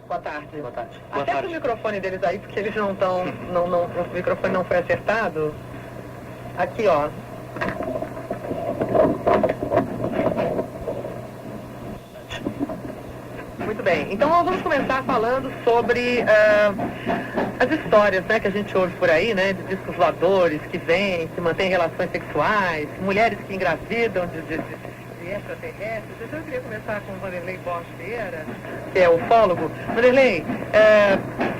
Boa tarde. Boa tarde. Até o microfone deles aí, porque eles não estão. O microfone não foi acertado. Aqui, ó. Muito bem. Então nós vamos começar falando sobre as histórias, né, que a gente ouve por aí, né, de discos voadores que vêm, que mantêm relações sexuais, mulheres que engravidam de extraterrestres. Então eu queria começar com o Vanderlei Bosch Vieira, que é ufólogo. Vanderlei,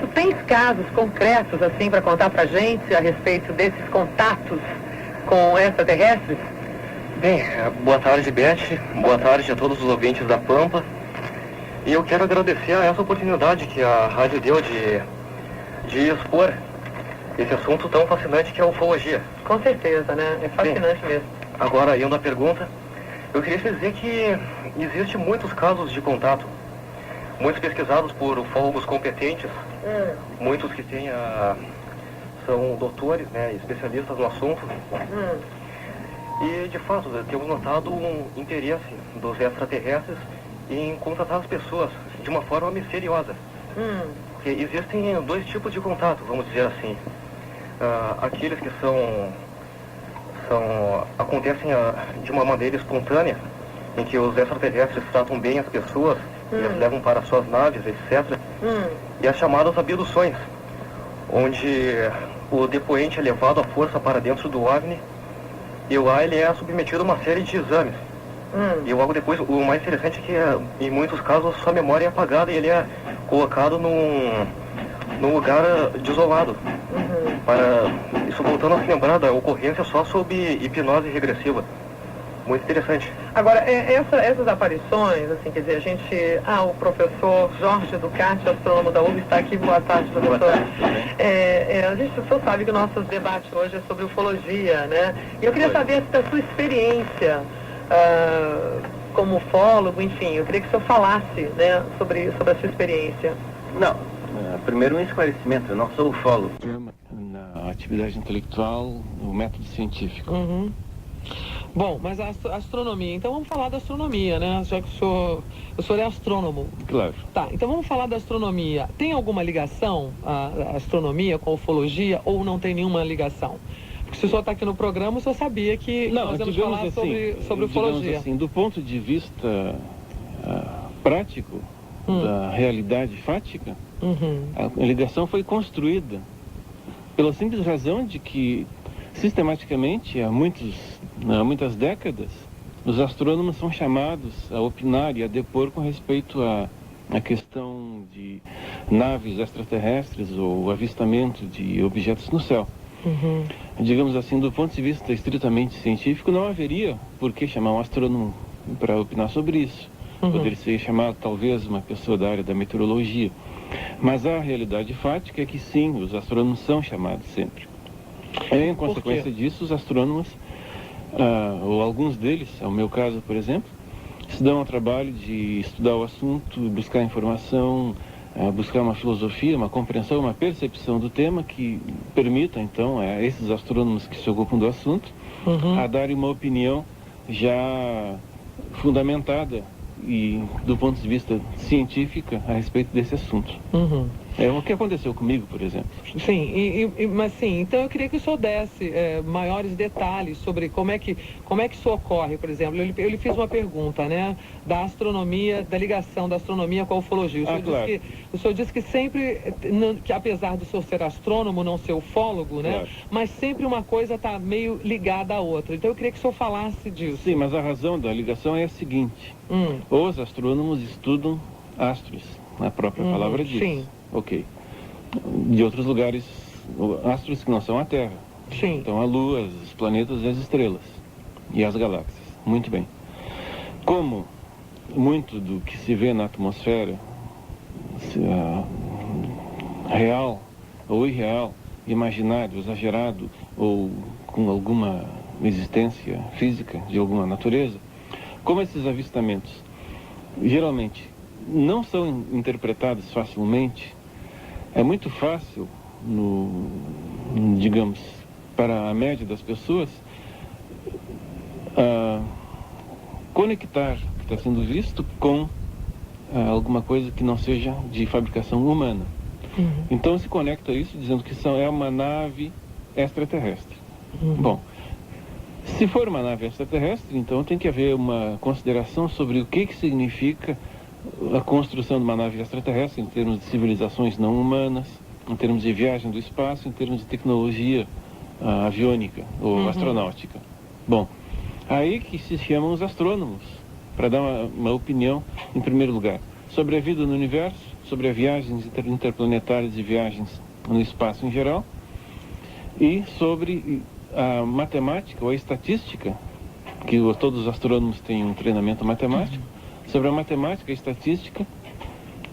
tu tens casos concretos assim para contar pra gente a respeito desses contatos com extraterrestres? Bem, boa tarde, Beth. Boa tarde a todos os ouvintes da Pampa. E eu quero agradecer a essa oportunidade que a rádio deu de expor esse assunto tão fascinante que é a ufologia. Com certeza, né? É fascinante mesmo. Agora, indo à pergunta, eu queria dizer que existe muitos casos de contato, muitos pesquisados por ufólogos competentes, muitos que são doutores, né, especialistas no assunto. E, de fato, temos notado um interesse dos extraterrestres em contratar as pessoas de uma forma misteriosa. Porque existem dois tipos de contato, vamos dizer assim. Aqueles que acontecem de uma maneira espontânea, em que os extraterrestres tratam bem as pessoas e as levam para suas naves, etc. E as chamadas abduções, onde o depoente é levado à força para dentro do OVNI e lá ele é submetido a uma série de exames. E logo depois, o mais interessante é que, em muitos casos, sua memória é apagada e ele é colocado num lugar desolado. Isso voltando a se lembrar da ocorrência só sob hipnose regressiva. Muito interessante. Agora, essas aparições, assim, quer dizer, a gente... o professor Jorge Ducati, astrônomo da UB, está aqui. Boa tarde, professor. Boa tarde. O senhor sabe que o nosso debate hoje é sobre ufologia, né? E eu queria saber da sua experiência como ufólogo, enfim, eu queria que o senhor falasse, né, sobre a sua experiência. Não, primeiro um esclarecimento, eu não sou ufólogo. Na atividade intelectual, o método científico. Bom, mas a astronomia, então vamos falar da astronomia, né? Já que o senhor é astrônomo. Claro. Tá, então vamos falar da astronomia. Tem alguma ligação a astronomia com a ufologia ou não tem nenhuma ligação? Porque se o senhor está aqui no programa, o senhor sabia que nós vamos falar assim, sobre ufologia. Assim, do ponto de vista prático, da realidade fática, a ligação foi construída pela simples razão de que, sistematicamente, há muitas décadas, os astrônomos são chamados a opinar e a depor com respeito à questão de naves extraterrestres ou avistamento de objetos no céu. Digamos assim, do ponto de vista estritamente científico, não haveria por que chamar um astrônomo para opinar sobre isso. Poderia ser chamado, talvez, uma pessoa da área da meteorologia. Mas a realidade fática é que sim, os astrônomos são chamados sempre. Em consequência disso, os astrônomos, ou alguns deles, é o meu caso, por exemplo, se dão ao trabalho de estudar o assunto, buscar informação, buscar uma filosofia, uma compreensão, uma percepção do tema que permita, então, a esses astrônomos que se ocupam do assunto, a darem uma opinião já fundamentada e do ponto de vista científico a respeito desse assunto. É o que aconteceu comigo, por exemplo. Sim, mas sim, então eu queria que o senhor desse maiores detalhes sobre como é que isso ocorre, por exemplo. Eu lhe fiz uma pergunta, né, da astronomia, da ligação da astronomia com a ufologia. O senhor disse que sempre, que apesar do senhor ser astrônomo, não ser ufólogo, né, Claro. mas sempre uma coisa está meio ligada à outra. Então eu queria que o senhor falasse disso. Sim, mas a razão da ligação é a seguinte. Os astrônomos estudam astros, a própria palavra diz. Sim. Ok. De outros lugares, astros que não são a Terra. Sim. Então a Lua, os planetas e as estrelas. E as galáxias. Muito bem. Como muito do que se vê na atmosfera, real ou irreal, imaginário, exagerado ou com alguma existência física de alguma natureza, como esses avistamentos geralmente não são interpretados facilmente, é muito fácil, digamos, para a média das pessoas, conectar o que está sendo visto com alguma coisa que não seja de fabricação humana. Então se conecta isso dizendo que é uma nave extraterrestre. Bom, se for uma nave extraterrestre, então tem que haver uma consideração sobre o que significa a construção de uma nave extraterrestre em termos de civilizações não humanas, em termos de viagem do espaço, em termos de tecnologia aviônica ou astronáutica. Bom, aí que se chamam os astrônomos para dar uma opinião, em primeiro lugar, sobre a vida no universo, sobre as viagens interplanetárias e viagens no espaço em geral, e sobre a matemática ou a estatística, que todos os astrônomos têm um treinamento matemático, sobre a matemática e estatística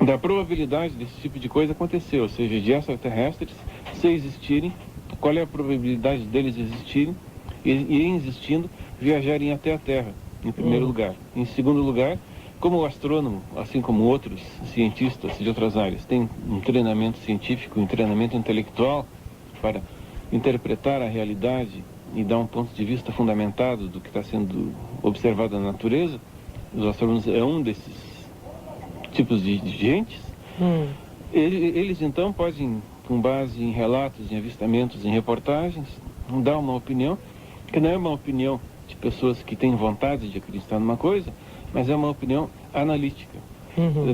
da probabilidade desse tipo de coisa acontecer, ou seja, de extraterrestres, se existirem, qual é a probabilidade deles existirem e existindo, viajarem até a Terra, em primeiro lugar. Em segundo lugar, como o astrônomo, assim como outros cientistas de outras áreas, tem um treinamento científico, um treinamento intelectual para interpretar a realidade e dar um ponto de vista fundamentado do que está sendo observado na natureza, os astrônomos é um desses tipos de gentes. Eles então podem, com base em relatos, em avistamentos, em reportagens, dar uma opinião, que não é uma opinião de pessoas que têm vontade de acreditar numa coisa, mas é uma opinião analítica.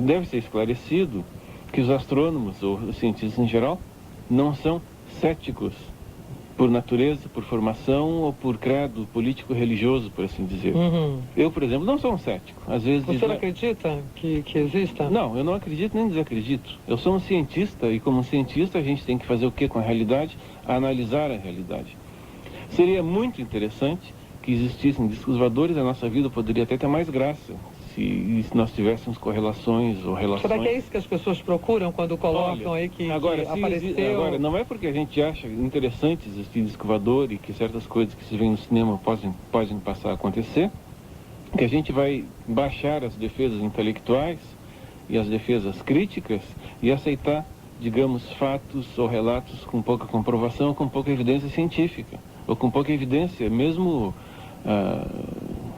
Deve ser esclarecido que os astrônomos, ou os cientistas em geral, não são céticos por natureza, por formação ou por credo político-religioso, por assim dizer. Eu, por exemplo, não sou um cético. Às vezes Você não acredita que exista? Não, eu não acredito nem desacredito. Eu sou um cientista e, como cientista, a gente tem que fazer o que com a realidade? Analisar a realidade. Seria muito interessante que existissem discos voadores, a nossa vida poderia até ter mais graça se nós tivéssemos correlações ou relações. Será que é isso que as pessoas procuram quando colocam aí que apareceu? Agora, não é porque a gente acha interessante existir disco voador e que certas coisas que se vêem no cinema podem passar a acontecer, que a gente vai baixar as defesas intelectuais e as defesas críticas e aceitar, digamos, fatos ou relatos com pouca comprovação, com pouca evidência científica, ou com pouca evidência, mesmo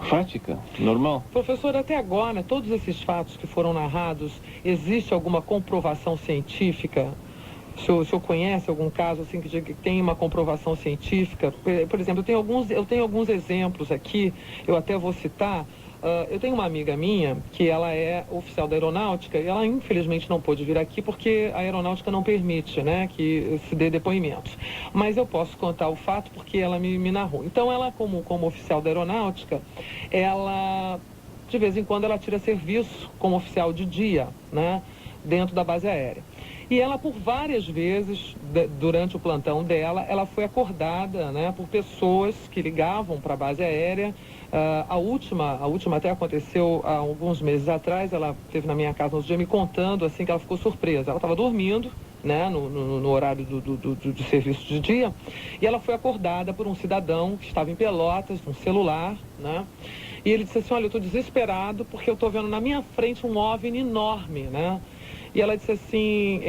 fática, normal. Professor, até agora, todos esses fatos que foram narrados, existe alguma comprovação científica? O senhor conhece algum caso assim que tem uma comprovação científica? Por exemplo, eu tenho alguns exemplos aqui, eu até vou citar. Eu tenho uma amiga minha que ela é oficial da aeronáutica e ela infelizmente não pôde vir aqui porque a aeronáutica não permite, né, que se dê depoimentos. Mas eu posso contar o fato porque ela me narrou. Então ela, como oficial da aeronáutica, ela de vez em quando ela tira serviço como oficial de dia, né, dentro da base aérea. E ela, por várias vezes, durante o plantão dela, ela foi acordada, né, por pessoas que ligavam para a base aérea. A última até aconteceu há alguns meses atrás. Ela esteve na minha casa uns dias me contando assim que ela ficou surpresa. Ela estava dormindo, né, no horário do serviço de dia, e ela foi acordada por um cidadão que estava em Pelotas, um celular, né? E ele disse assim: olha, eu estou desesperado porque eu estou vendo na minha frente um OVNI enorme, né? E ela disse assim,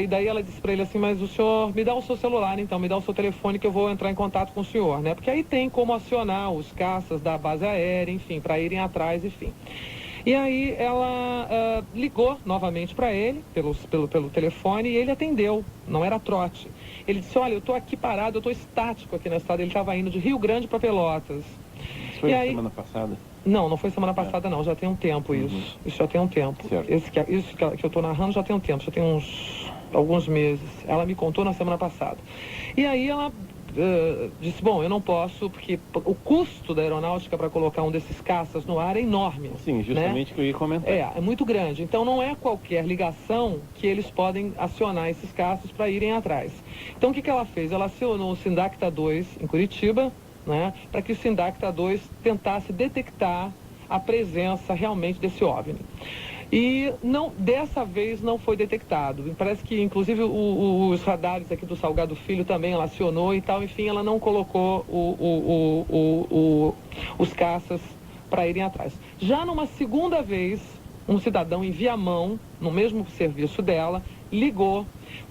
daí ela disse para ele assim: mas o senhor me dá o seu celular, então, me dá o seu telefone que eu vou entrar em contato com o senhor, né? Porque aí tem como acionar os caças da base aérea, enfim, para irem atrás, enfim. E aí ela ligou novamente para ele, pelo telefone, e ele atendeu, não era trote. Ele disse: olha, eu estou aqui parado, eu estou estático aqui na estrada. Ele estava indo de Rio Grande para Pelotas. Isso foi semana passada? Não foi semana passada não, já tem um tempo isso. Isso já tem um tempo. Isso que eu estou narrando já tem um tempo, já tem alguns meses. Ela me contou na semana passada. E aí ela disse: bom, eu não posso, porque o custo da aeronáutica para colocar um desses caças no ar é enorme. Sim, justamente, né? Que eu ia comentar. É muito grande. Então não é qualquer ligação que eles podem acionar esses caças para irem atrás. Então o que ela fez? Ela acionou o Sindacta 2 em Curitiba, né, para que o Sindacta 2 tentasse detectar a presença realmente desse OVNI. E dessa vez não foi detectado. Parece que, inclusive, os radares aqui do Salgado Filho também ela acionou e tal. Enfim, ela não colocou os caças para irem atrás. Já numa segunda vez, um cidadão em Viamão, no mesmo serviço dela, ligou,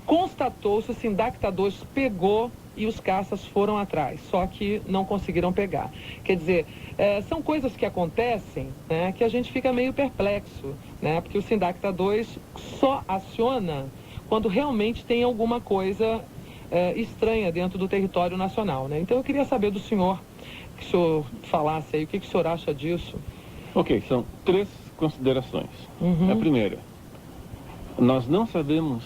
constatou-se, o Sindacta 2 pegou e os caças foram atrás, só que não conseguiram pegar. Quer dizer, são coisas que acontecem, né, que a gente fica meio perplexo. né? Porque o Sindacta 2 só aciona quando realmente tem alguma coisa estranha dentro do território nacional, né? Então eu queria saber do senhor, que o senhor falasse aí, o que o senhor acha disso? Ok, são 3 considerações. A primeira, nós não sabemos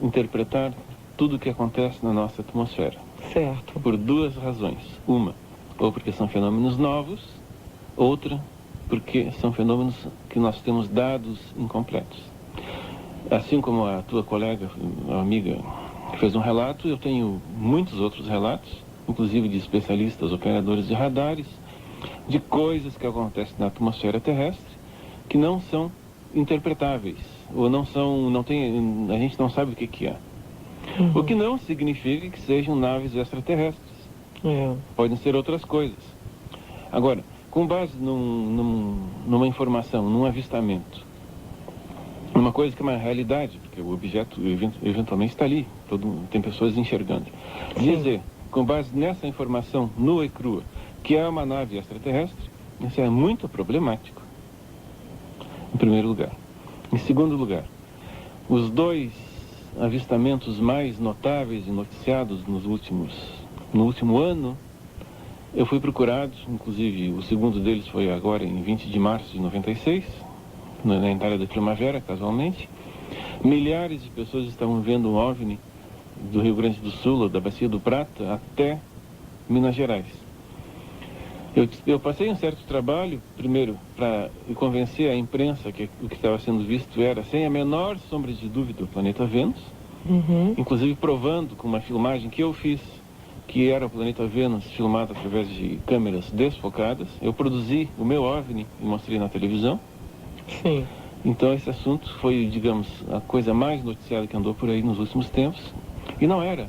interpretar tudo o que acontece na nossa atmosfera. Certo. Por 2 razões. Uma, ou porque são fenômenos novos, outra, porque são fenômenos que nós temos dados incompletos. Assim como a tua colega, a amiga, que fez um relato, eu tenho muitos outros relatos, inclusive de especialistas, operadores de radares, de coisas que acontecem na atmosfera terrestre que não são interpretáveis, ou a gente não sabe o que é. O que não significa que sejam naves extraterrestres. Podem ser outras coisas. Agora, com base numa informação, num avistamento, numa coisa que é uma realidade, porque o objeto eventualmente está ali, tem pessoas enxergando. Dizer, com base nessa informação nua e crua, que é uma nave extraterrestre, isso é muito problemático, em primeiro lugar. Em segundo lugar, os 2 avistamentos mais notáveis e noticiados no último ano, eu fui procurado, inclusive o segundo deles foi agora em 20 de março de 96, na entrada da primavera, casualmente. Milhares de pessoas estavam vendo um OVNI do Rio Grande do Sul, da Bacia do Prata, até Minas Gerais. Eu passei um certo trabalho, primeiro, para convencer a imprensa que o que estava sendo visto era, sem a menor sombra de dúvida, o planeta Vênus, inclusive provando com uma filmagem que eu fiz, que era o planeta Vênus filmado através de câmeras desfocadas. Eu produzi o meu OVNI e mostrei na televisão. Sim. Então esse assunto foi, digamos, a coisa mais noticiada que andou por aí nos últimos tempos. E não era.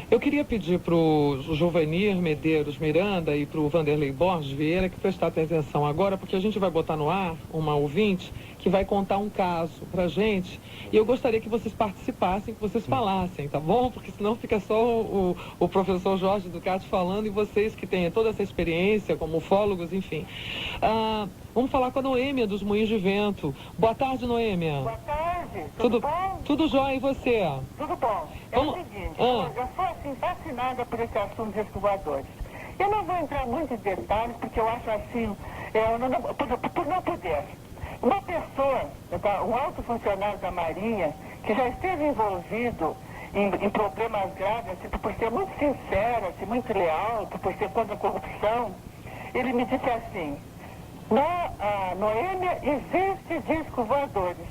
Eu queria pedir para o Juvanir Medeiros Miranda e para o Vanderlei Borges Vieira que prestassem atenção agora, porque a gente vai botar no ar uma ouvinte que vai contar um caso para a gente. E eu gostaria que vocês participassem, que vocês falassem, tá bom? Porque senão fica só o professor Jorge Ducati falando e vocês que têm toda essa experiência como ufólogos, enfim. Vamos falar com a Noêmia dos Moinhos de Vento. Boa tarde, Noêmia. Boa tarde, tudo bom? Tudo jóia, e você? Tudo bom. É o seguinte, eu sou assim fascinada por esse assunto de discos voadores. Eu não vou entrar muito em detalhes, porque eu acho assim, por não poder. Uma pessoa, um alto funcionário da Marinha, que já esteve envolvido em problemas graves, assim, por ser muito sincero, assim, muito leal, por ser contra a corrupção, ele me disse assim: na Noêmia existe discos voadores.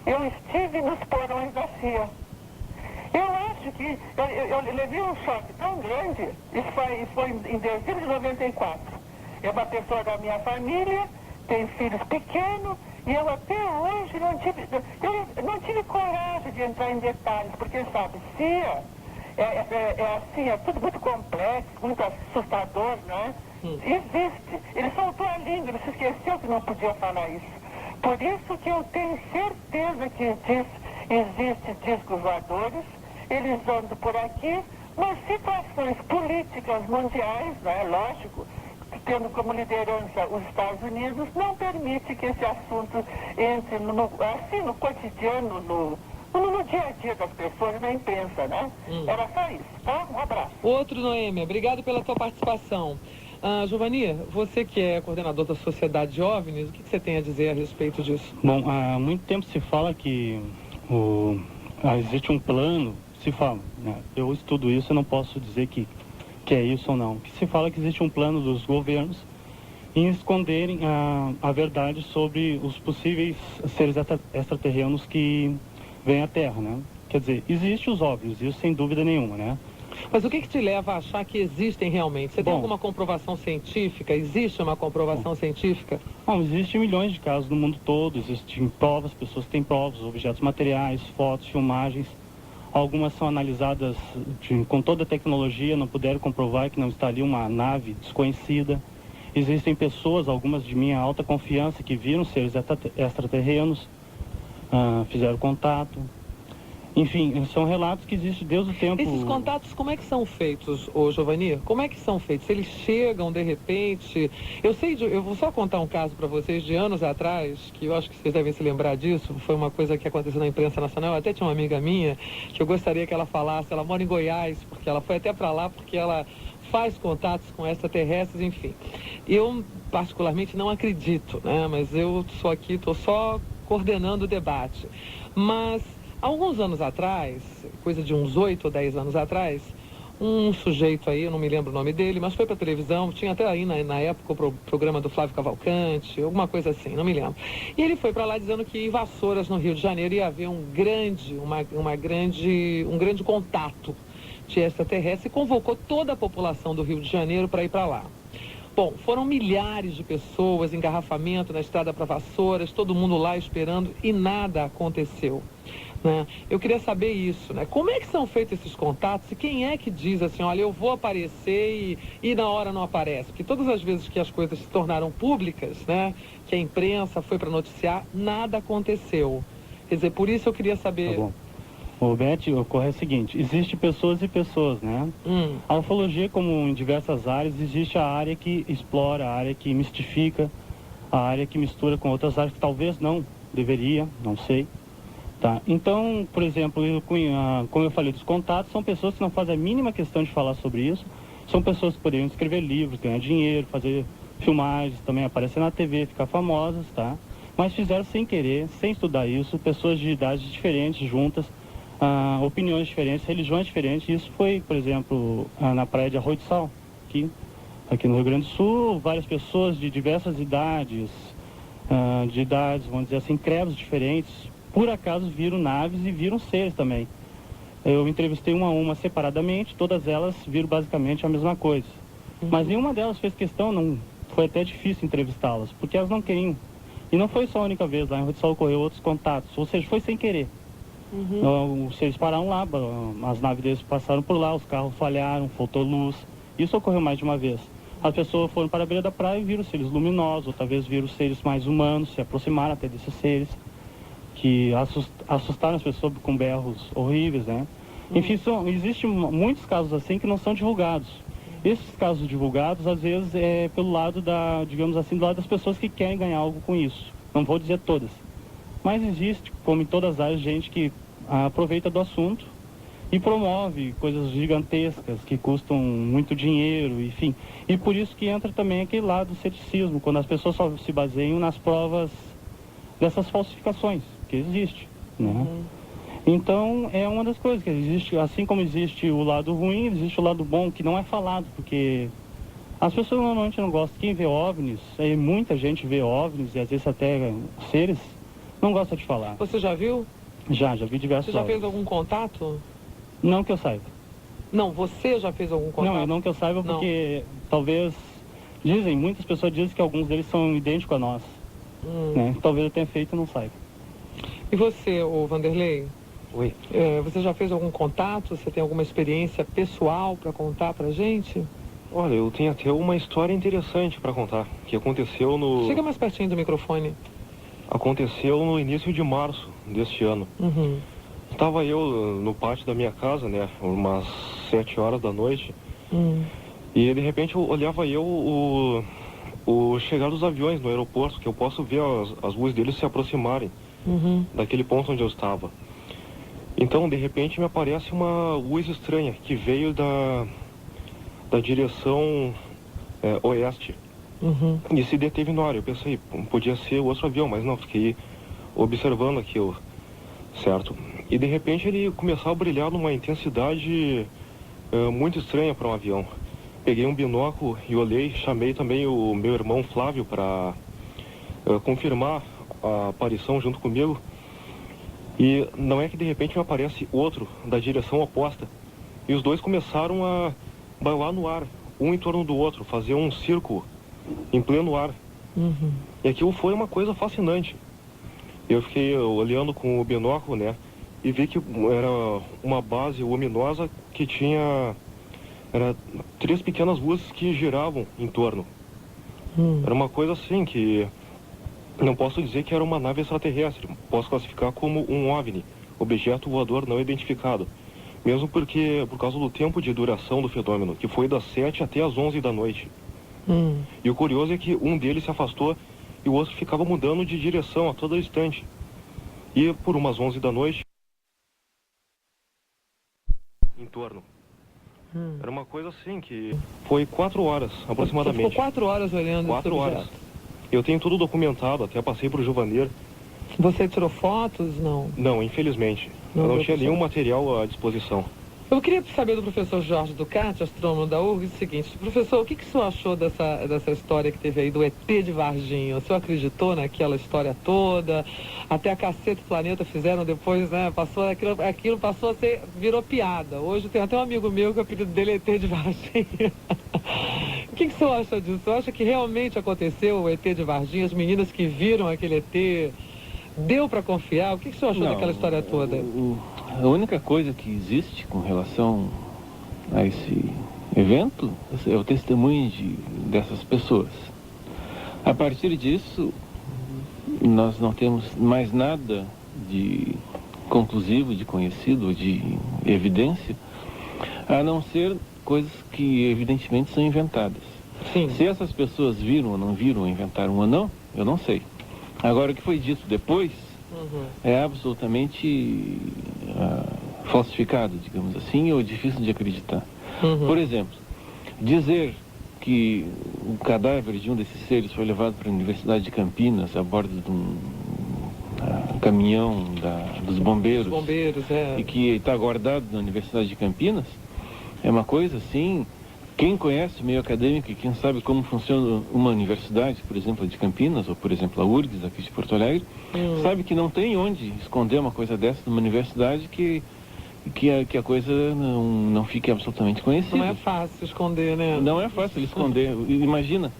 Eu estive nos porões da CIA. Eu acho que eu levei um choque tão grande, isso foi em dezembro de 94. É uma pessoa da minha família, tem filhos pequenos, e eu até hoje não tive coragem de entrar em detalhes, porque, sabe, CIA assim, é tudo muito complexo, muito assustador, né? Existe. Ele soltou a língua, ele se esqueceu que não podia falar isso. Por isso que eu tenho certeza que existe discos voadores, eles andam por aqui, mas situações políticas mundiais, né, lógico, tendo como liderança os Estados Unidos, não permite que esse assunto entre no cotidiano, no dia a dia das pessoas, na imprensa, né? Era só isso, tá? Um abraço. Outro, Noêmia, obrigado pela tua participação. Giovanni, você que é coordenador da Sociedade de OVNIs, o que você tem a dizer a respeito disso? Bom, há muito tempo se fala que existe um plano, se fala, né? Eu estudo isso, eu não posso dizer que é isso ou não. Que se fala que existe um plano dos governos em esconderem a verdade sobre os possíveis seres extraterrenos que vêm à Terra, né? Quer dizer, existem os OVNIs, isso sem dúvida nenhuma, né? Mas o que te leva a achar que existem realmente? Você tem alguma comprovação científica? Existe uma comprovação científica? Bom, existem milhões de casos no mundo todo, existem provas, pessoas têm provas, objetos materiais, fotos, filmagens. Algumas são analisadas com toda a tecnologia, não puderam comprovar que não está ali uma nave desconhecida. Existem pessoas, algumas de minha alta confiança, que viram seres extraterrenos, fizeram contato. Enfim, são relatos que existem desde o tempo... Esses contatos, como é que são feitos, ô Giovanni? Como é que são feitos? Eles chegam, de repente... Eu vou só contar um caso para vocês de anos atrás, que eu acho que vocês devem se lembrar disso. Foi uma coisa que aconteceu na imprensa nacional. Eu até tinha uma amiga minha que eu gostaria que ela falasse. Ela mora em Goiás, porque ela foi até para lá, porque ela faz contatos com extraterrestres, enfim. Eu, particularmente, não acredito, né? Mas eu sou aqui, estou só coordenando o debate. Mas... alguns anos atrás, coisa de uns 8 ou 10 anos atrás, um sujeito aí, eu não me lembro o nome dele, mas foi para televisão, tinha até aí na época o programa do Flávio Cavalcante, alguma coisa assim, não me lembro. E ele foi para lá dizendo que em Vassouras, no Rio de Janeiro, ia haver um grande contato de extraterrestre e convocou toda a população do Rio de Janeiro para ir para lá. Bom, foram milhares de pessoas, engarrafamento na estrada para Vassouras, todo mundo lá esperando e nada aconteceu. Né? Eu queria saber isso, né? Como é que são feitos esses contatos e quem é que diz assim, olha, eu vou aparecer e na hora não aparece? Porque todas as vezes que as coisas se tornaram públicas, né, que a imprensa foi para noticiar, nada aconteceu. Quer dizer, por isso eu queria saber... Tá bom. O Beth, ocorre o seguinte, existe pessoas e pessoas, né? A ufologia, como em diversas áreas, existe a área que explora, a área que mistifica, a área que mistura com outras áreas que talvez não deveria, não sei. Tá. Então, por exemplo, como eu falei dos contatos, são pessoas que não fazem a mínima questão de falar sobre isso. São pessoas que poderiam escrever livros, ganhar dinheiro, fazer filmagens, também aparecer na TV, ficar famosas, tá? Mas fizeram sem querer, sem estudar isso, pessoas de idades diferentes juntas, opiniões diferentes, religiões diferentes. Isso foi, por exemplo, na praia de Arroio do Sal, aqui no Rio Grande do Sul, várias pessoas de diversas idades, vamos dizer assim, credos diferentes, por acaso viram naves e viram seres também. Eu entrevistei uma a uma separadamente, todas elas viram basicamente a mesma coisa. Mas nenhuma delas fez questão, foi até difícil entrevistá-las, porque elas não queriam. E não foi só a única vez, lá em Arroio do Sal ocorreu outros contatos, ou seja, foi sem querer. Os seres pararam lá, as naves deles passaram por lá, os carros falharam, faltou luz. Isso ocorreu mais de uma vez. As pessoas foram para a beira da praia e viram seres luminosos, ou talvez viram seres mais humanos, se aproximaram até desses seres, que assustaram as pessoas com berros horríveis, né? Enfim, existem muitos casos assim que não são divulgados. Esses casos divulgados, às vezes, é pelo lado digamos assim, do lado das pessoas que querem ganhar algo com isso. Não vou dizer todas. Mas existe, como em todas as áreas, gente que aproveita do assunto e promove coisas gigantescas que custam muito dinheiro, enfim. E por isso que entra também aquele lado do ceticismo, quando as pessoas só se baseiam nas provas dessas falsificações, que existe, né? Então, é uma das coisas que existe, assim como existe o lado ruim, existe o lado bom, que não é falado, porque as pessoas normalmente não gostam. Quem vê OVNIs, muita gente vê OVNIs, e às vezes até seres, não gosta de falar. Você já viu? Já vi diversos Você já OVNIs. fez algum contato? Não que eu saiba. Não, você já fez algum contato? Não que eu saiba, porque talvez, muitas pessoas dizem que alguns deles são idênticos a nós. Né? Talvez eu tenha feito e não saiba. E você, ô Vanderlei? Oi. Você já fez algum contato? Você tem alguma experiência pessoal para contar pra gente? Olha, eu tenho até uma história interessante para contar, que aconteceu no... Chega mais pertinho do microfone. Aconteceu no início de março deste ano. Estava eu no pátio da minha casa, né, umas 7 horas da noite, e de repente eu olhava o chegar dos aviões no aeroporto, que eu posso ver as luzes deles se aproximarem daquele ponto onde eu estava. Então, de repente, me aparece uma luz estranha que veio da direção oeste. E se deteve na hora. Eu pensei, podia ser outro avião, mas não, fiquei observando aquilo, certo? E de repente ele começou a brilhar numa intensidade muito estranha para um avião. Peguei um binóculo e olhei, chamei também o meu irmão Flávio para confirmar a aparição junto comigo. E não é que de repente me aparece outro da direção oposta. E os dois começaram a bailar no ar, um em torno do outro, fazer um círculo em pleno ar. E aquilo foi uma coisa fascinante. Eu fiquei olhando com o binóculo, né? E vi que era uma base luminosa que tinha 3 pequenas luzes que giravam em torno. Era uma coisa assim que... Não posso dizer que era uma nave extraterrestre, posso classificar como um OVNI, objeto voador não identificado. Mesmo porque, por causa do tempo de duração do fenômeno, que foi das 7 até as 11 da noite. E o curioso é que um deles se afastou e o outro ficava mudando de direção a todo instante. E por umas 11 da noite, em torno. Era uma coisa assim que foi 4 horas, aproximadamente. Você ficou 4 horas olhando 4 esse horas. objeto? Eu tenho tudo documentado, até passei para o Juvaneiro. Você tirou fotos? Não. Não, infelizmente. Eu não tinha nenhum material à disposição. Eu queria saber do professor Jorge Ducati, astrônomo da URGS, o seguinte: professor, o que o senhor achou dessa história que teve aí do ET de Varginha? O senhor acreditou naquela história toda? Até a Cacete Planeta fizeram depois, né? Aquilo passou a ser, virou piada. Hoje tem até um amigo meu que o apelido dele é ET de Varginha. O que o senhor acha disso? O senhor acha que realmente aconteceu o ET de Varginha? As meninas que viram aquele ET, deu para confiar? O que o senhor achou daquela história toda? A única coisa que existe com relação a esse evento é o testemunho dessas pessoas. A partir disso, nós não temos mais nada de conclusivo, de conhecido, de evidência, a não ser coisas que evidentemente são inventadas. Sim. Se essas pessoas viram ou não viram, inventaram ou não, eu não sei. Agora, o que foi dito depois é absolutamente falsificado, digamos assim, ou difícil de acreditar. Por exemplo, dizer que o cadáver de um desses seres foi levado para a Universidade de Campinas a bordo de um caminhão dos bombeiros, e que está guardado na Universidade de Campinas, é uma coisa assim. Quem conhece o meio acadêmico e quem sabe como funciona uma universidade, por exemplo, a de Campinas, ou por exemplo a URGS aqui de Porto Alegre, sabe que não tem onde esconder uma coisa dessa numa universidade que a coisa não fique absolutamente conhecida. Não é fácil esconder, né? Não é fácil esconder. Imagina,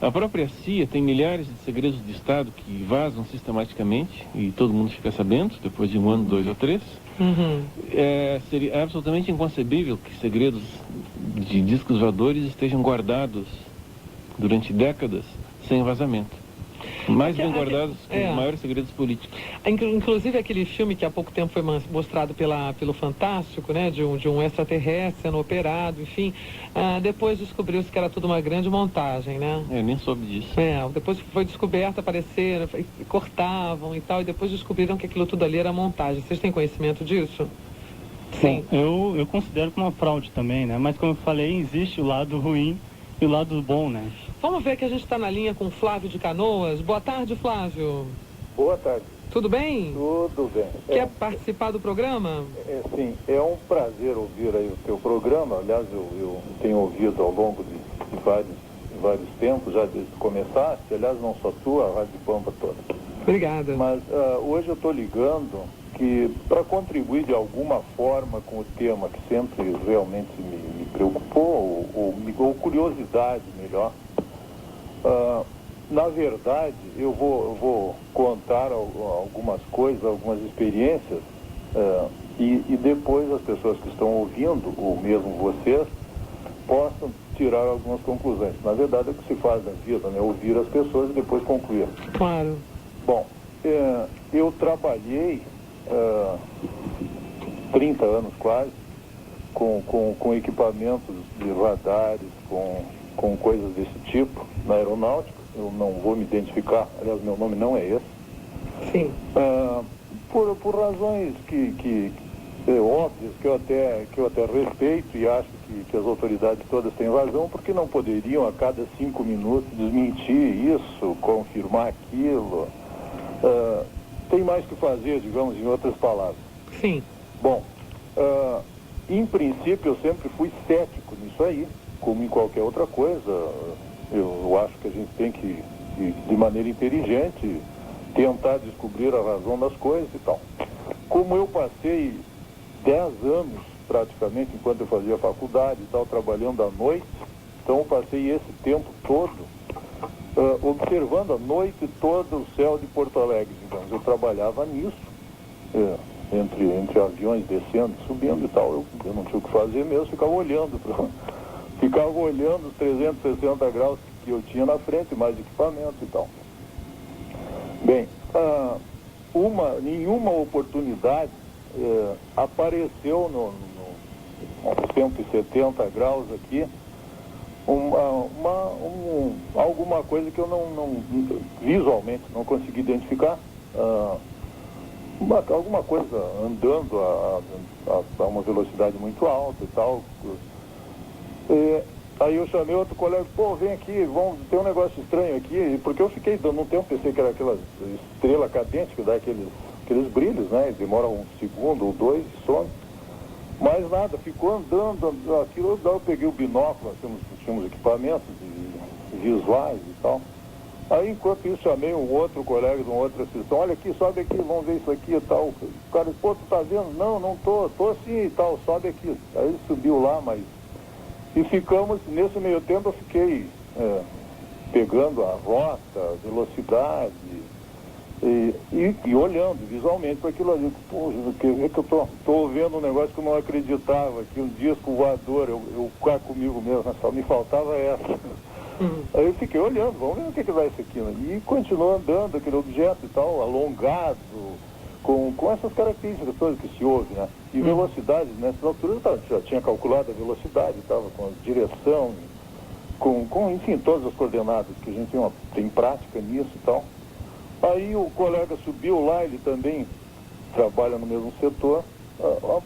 a própria CIA tem milhares de segredos de Estado que vazam sistematicamente e todo mundo fica sabendo, depois de 1 ano, 2 ou 3. Seria absolutamente inconcebível que segredos de discos voadores estejam guardados durante décadas sem vazamento. Mais bem guardados que os maiores segredos políticos. Inclusive aquele filme que há pouco tempo foi mostrado pelo Fantástico, né? De um extraterrestre sendo operado, enfim. Depois descobriu-se que era tudo uma grande montagem, né? Eu nem soube disso. Depois foi descoberto, apareceram, cortavam e tal, e depois descobriram que aquilo tudo ali era montagem. Vocês têm conhecimento disso? Sim. Bom, eu considero como uma fraude também, né? Mas como eu falei, existe o lado ruim e o lado bom, né? Vamos ver que a gente está na linha com o Flávio de Canoas. Boa tarde, Flávio. Boa tarde. Tudo bem? Tudo bem. Quer participar do programa? Sim, é um prazer ouvir aí o teu programa. Aliás, eu tenho ouvido ao longo de vários tempos, já desde que começaste. Aliás, não só tu, a Rádio Pampa toda. Obrigada. Mas hoje eu estou ligando que para contribuir de alguma forma com o tema que sempre realmente me preocupou, ou curiosidade melhor, na verdade eu vou contar algumas coisas, algumas experiências, e depois as pessoas que estão ouvindo, ou mesmo vocês, possam tirar algumas conclusões. Na verdade é o que se faz na vida, né? Ouvir as pessoas e depois concluir. Claro. Bom, eu trabalhei 30 anos quase com equipamentos de radares, com coisas desse tipo na aeronáutica. Eu não vou me identificar, aliás, meu nome não é esse. Sim. Por razões que óbvias, que eu até respeito e acho que as autoridades todas têm razão, porque não poderiam a cada 5 minutos desmentir isso, confirmar aquilo. Tem mais que fazer, digamos, em outras palavras. Sim. Bom, em princípio eu sempre fui cético nisso aí, como em qualquer outra coisa. Eu acho que a gente tem que, de maneira inteligente, tentar descobrir a razão das coisas e tal. Como eu passei 10 anos, praticamente, enquanto eu fazia faculdade e tal, trabalhando à noite, então eu passei esse tempo todo observando a noite toda o céu de Porto Alegre. Então, eu trabalhava nisso, entre aviões descendo, subindo e tal. Eu não tinha o que fazer mesmo, ficava olhando os 360 graus que eu tinha na frente, mais equipamento e tal. Bem, nenhuma oportunidade apareceu no 170 graus aqui alguma coisa que eu visualmente não consegui identificar. Alguma coisa andando a uma velocidade muito alta e tal. Aí eu chamei outro colega, pô, vem aqui, tem um negócio estranho aqui, porque eu fiquei dando um tempo, pensei que era aquela estrela cadente que dá aqueles brilhos, né? Demora um segundo ou dois e some. Mas nada, ficou andando aquilo, daí eu peguei o binóculo, nós tínhamos equipamentos visuais e tal. Aí, enquanto isso, chamei um outro colega de uma outra sessão, olha aqui, sobe aqui, vamos ver isso aqui e tal. O cara disse, pô, tu tá vendo? Não tô sim e tal, sobe aqui. Aí ele subiu lá, mas... E ficamos, nesse meio tempo eu fiquei pegando a rota, a velocidade e olhando visualmente para aquilo ali. Poxa, que eu tô vendo um negócio que eu não acreditava, que um disco voador, eu cá comigo mesmo, só me faltava essa. Aí eu fiquei olhando, vamos ver o que vai isso aqui. E continuou andando aquele objeto e tal, alongado, com essas características todas que se ouve, né? E velocidade, nessas alturas eu já tinha calculado a velocidade, estava com a direção, enfim, todas as coordenadas, que a gente tem prática nisso e tal. Aí o colega subiu lá, ele também trabalha no mesmo setor.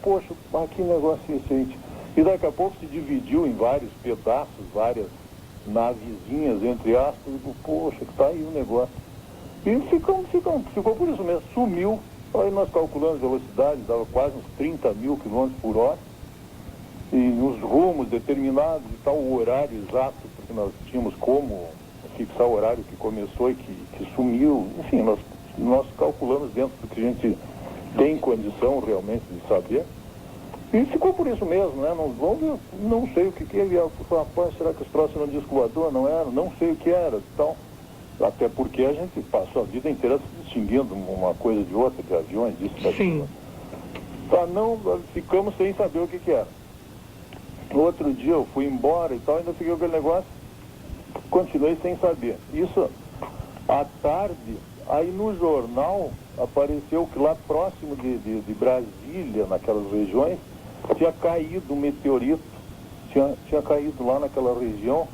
Poxa, que negócio é esse aí? E daqui a pouco se dividiu em vários pedaços, várias navezinhas, entre aspas, e digo, poxa, que tá aí o negócio. E ficou por isso mesmo, sumiu. Aí nós calculamos a velocidade, dava quase uns 30 mil quilômetros por hora, e os rumos determinados e tal, o horário exato, porque nós tínhamos como fixar o horário que começou e que sumiu. Enfim, nós calculamos dentro do que a gente tem condição realmente de saber. E ficou por isso mesmo, né? Não sei o que é. Rapaz, será que esse troço era um disco voador? Não era, não sei o que era. Então, até porque a gente passou a vida inteira se distinguindo uma coisa de outra, de aviões, disso, daquilo. Ficamos sem saber o que era. No outro dia eu fui embora e tal, ainda fiquei com aquele negócio, continuei sem saber. Isso, à tarde, aí no jornal apareceu que lá próximo de Brasília, naquelas regiões, tinha caído um meteorito, tinha caído lá naquela região.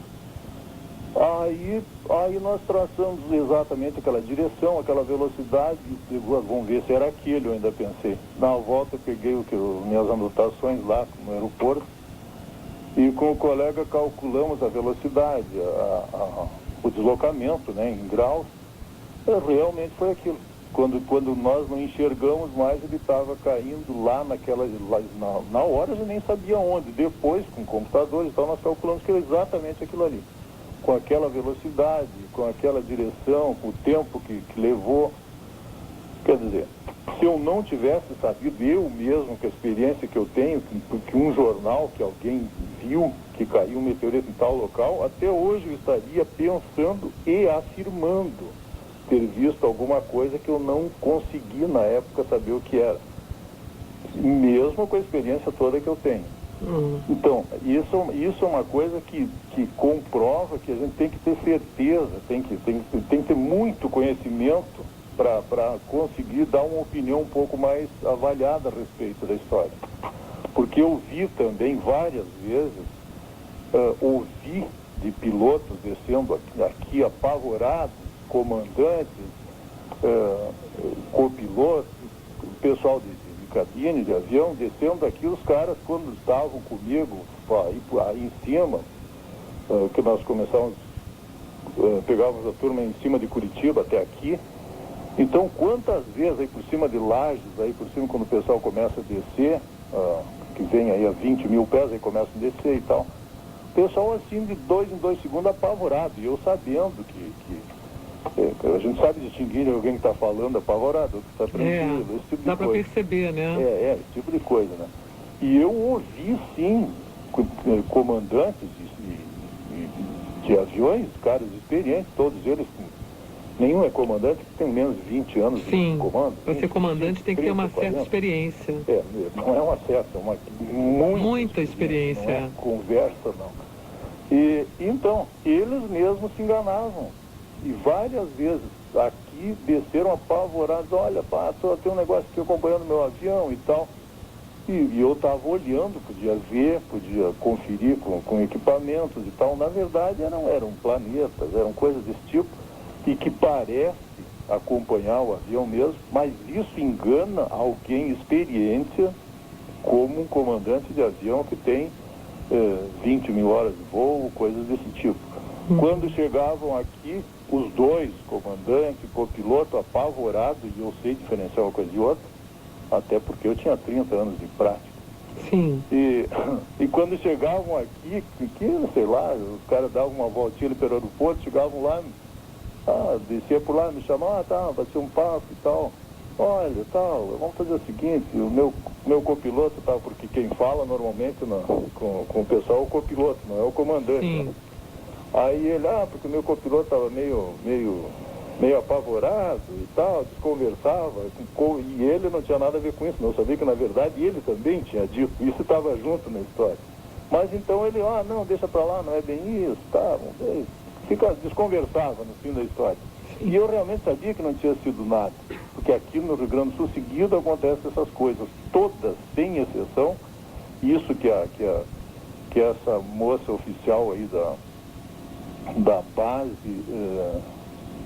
Aí nós traçamos exatamente aquela direção, aquela velocidade, e vamos ver se era aquele, eu ainda pensei. Na volta eu peguei minhas anotações lá no aeroporto e com o colega calculamos a velocidade, o deslocamento, né, em graus. Realmente foi aquilo. Quando nós não enxergamos mais, ele estava caindo lá na hora, a gente nem sabia onde. Depois, com computadores e tal, nós calculamos que era exatamente aquilo ali. Com aquela velocidade, com aquela direção, com o tempo que levou. Quer dizer, se eu não tivesse sabido, eu mesmo, com a experiência que eu tenho, que um jornal, que alguém viu que caiu um meteorito em tal local, até hoje eu estaria pensando e afirmando ter visto alguma coisa que eu não consegui na época saber o que era, mesmo com a experiência toda que eu tenho. Então, isso é uma coisa que comprova que a gente tem que ter certeza, tem que ter muito conhecimento para conseguir dar uma opinião um pouco mais avaliada a respeito da história. Porque eu vi também várias vezes, ouvi de pilotos descendo aqui apavorados, comandantes, copilotos, pessoal de cabine, de avião, descendo aqui, os caras, quando estavam comigo aí em cima, que nós começávamos, pegávamos a turma em cima de Curitiba até aqui. Então, quantas vezes aí por cima de Lages, aí por cima, quando o pessoal começa a descer, que vem aí a 20 mil pés, aí começam a descer e tal, o pessoal assim de 2 em 2 segundos apavorado, e eu sabendo que a gente sabe distinguir alguém que está falando apavorado, que está tranquilo, esse tipo de coisa. Dá para perceber, né? Esse tipo de coisa, né? E eu ouvi, sim, comandantes de aviões, caras experientes, todos eles, nenhum é comandante que tem menos de 20 anos de comando. Para ser comandante tem que ter uma certa experiência. Não é uma certa, é uma muita experiência. Não é conversa, não. E então, eles mesmos se enganavam. E várias vezes aqui e desceram apavorados. Olha, pá, só tem um negócio aqui acompanhando meu avião e tal. E eu estava olhando, podia ver, podia conferir com equipamentos e tal. Na verdade, eram planetas, eram coisas desse tipo, e que parece acompanhar o avião mesmo, mas isso engana alguém experiente, como um comandante de avião que tem 20 mil horas de voo, coisas desse tipo. Quando chegavam aqui, os dois, comandante e copiloto, apavorados, e eu sei diferenciar uma coisa de outra, até porque eu tinha 30 anos de prática. Sim. E quando chegavam aqui, sei lá, os caras davam uma voltinha ali pelo aeroporto, chegavam lá, descia por lá, me chamavam, tá, batia um papo e tal. Olha, tal, vamos fazer o seguinte, o meu copiloto, tá, porque quem fala normalmente com o pessoal é o copiloto, não é o comandante. Sim. Né? Aí ele, porque o meu copiloto estava meio apavorado e tal, desconversava, e ele não tinha nada a ver com isso, não. Eu sabia que na verdade ele também tinha dito, isso estava junto na história. Mas então ele, não, deixa pra lá, não é bem isso, tá, desconversava no fim da história. E eu realmente sabia que não tinha sido nada, porque aqui no Rio Grande do Sul seguido acontecem essas coisas, todas, sem exceção. Isso que essa moça oficial aí da base...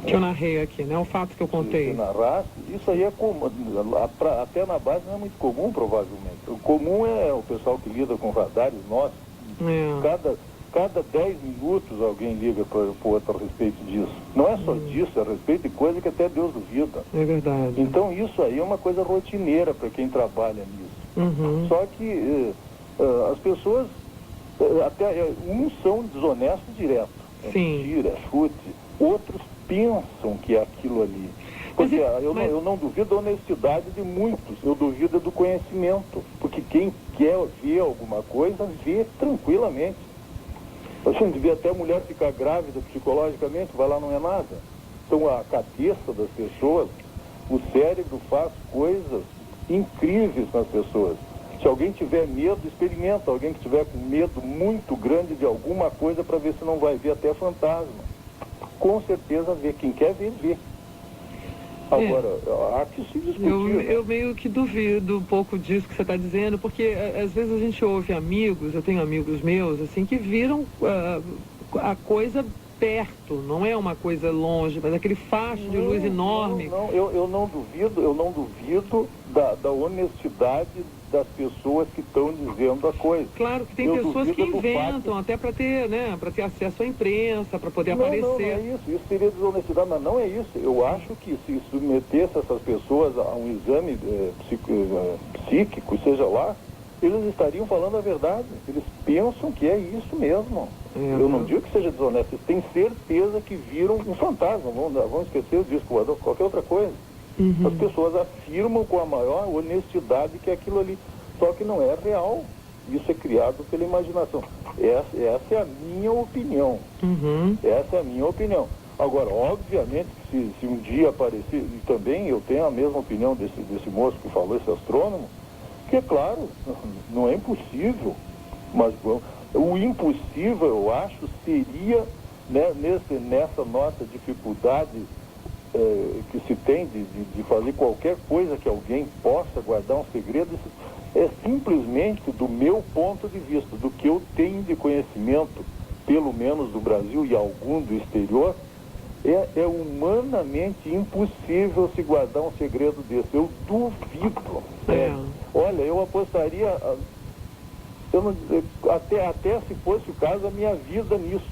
que eu narrei aqui, né? O fato que eu contei. Isso aí é comum, até na base não é muito comum, provavelmente. O comum é o pessoal que lida com radares nossos. Cada 10 minutos alguém liga para o outro a respeito disso. Não é só disso, é a respeito de coisa que até Deus duvida. É verdade. Então isso aí é uma coisa rotineira para quem trabalha nisso. Só que as pessoas, uns são desonestos direto. Sim. Mentira, chute. Outros pensam que é aquilo ali. Porque eu não duvido da honestidade de muitos, eu duvido do conhecimento. Porque quem quer ver alguma coisa, vê tranquilamente. A gente vê até a mulher ficar grávida psicologicamente, vai lá, não é nada. Então a cabeça das pessoas, o cérebro faz coisas incríveis nas pessoas. Se alguém tiver medo, experimenta. Alguém que tiver com medo muito grande de alguma coisa para ver se não vai ver até fantasma. Com certeza vê. Quem quer ver, vê. Agora, há que se discutir. Eu meio que duvido um pouco disso que você está dizendo, porque às vezes a gente ouve amigos, eu tenho amigos meus, assim, que viram a coisa perto, não é uma coisa longe, mas aquele facho de luz enorme. Eu não duvido da honestidade das pessoas que estão dizendo a coisa. Claro que tem pessoas que inventam, até para ter, né, para ter acesso à imprensa, para poder aparecer. Não é isso seria desonestidade, mas não é isso. Eu acho que se submetesse essas pessoas a um exame psíquico, seja lá, eles estariam falando a verdade. Eles pensam que é isso mesmo. Eu não digo que seja desonesto, eles têm certeza que viram um fantasma, vamos esquecer o disco voador, qualquer outra coisa. As pessoas afirmam com a maior honestidade que é aquilo ali, só que não é real. Isso é criado pela imaginação. Essa é a minha opinião. Essa é a minha opinião. Agora, obviamente, se um dia aparecer, e também eu tenho a mesma opinião desse moço que falou, esse astrônomo, que é claro, não é impossível, mas o impossível, eu acho, seria, né, nessa nossa dificuldade que se tem de fazer qualquer coisa que alguém possa guardar um segredo, é simplesmente do meu ponto de vista, do que eu tenho de conhecimento, pelo menos do Brasil e algum do exterior, é humanamente impossível se guardar um segredo desse. Eu duvido. Olha, eu apostaria, até se fosse o caso, a minha vida nisso.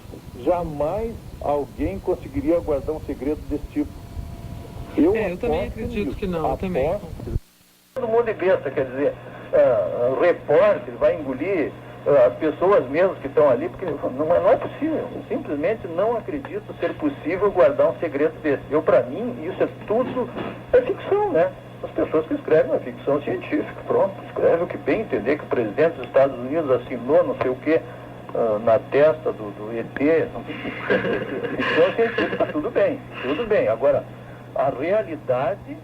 Jamais alguém conseguiria guardar um segredo desse tipo. Eu também acredito que não. Também. Todo mundo é besta, quer dizer, o repórter vai engolir as pessoas mesmo que estão ali, porque não é possível. Eu simplesmente não acredito ser possível guardar um segredo desse. Para mim, isso é tudo ficção, né? As pessoas que escrevem a ficção científica, pronto, escreve o que bem entender, que o presidente dos Estados Unidos assinou não sei o quê na testa do ET. Ficção científica, tudo bem. Agora, a realidade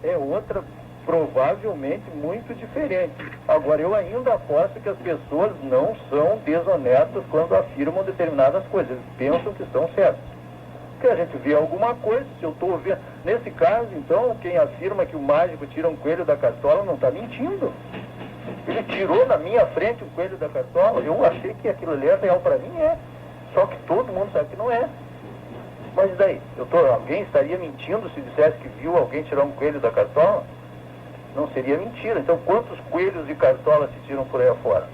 é outra, provavelmente muito diferente. Agora, eu ainda aposto que as pessoas não são desonestas quando afirmam determinadas coisas. Eles pensam que estão certos. porque a gente vê alguma coisa. Se eu estou vendo... Nesse caso, então, quem afirma que o mágico tira um coelho da cartola não está mentindo. Ele tirou na minha frente o coelho da cartola. Eu achei que aquilo ali é real para mim, é. Só que todo mundo sabe que não é. Mas e daí? Alguém estaria mentindo se dissesse que viu alguém tirar um coelho da cartola? Não seria mentira. Então, quantos coelhos de cartola se tiram por aí afora?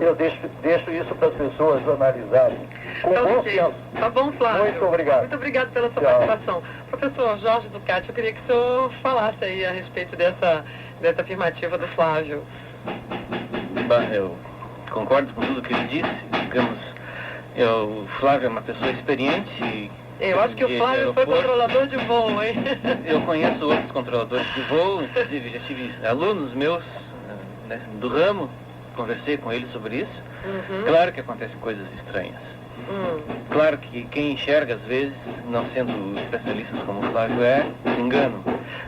Eu deixo isso para as pessoas analisarem. Com bom senso. Tá bom, Flávio. Muito obrigado. Muito obrigado pela sua participação. Professor Jorge Ducati, eu queria que o senhor falasse aí a respeito dessa afirmativa do Flávio. Eu concordo com tudo que ele disse. Digamos, o Flávio é uma pessoa experiente. Eu acho que o Flávio foi controlador de voo, hein? Eu conheço outros controladores de voo, inclusive já tive alunos meus do ramo. Conversei com ele sobre isso. Claro que acontecem coisas estranhas. Claro que quem enxerga, às vezes, não sendo especialistas como o Flávio se enganam.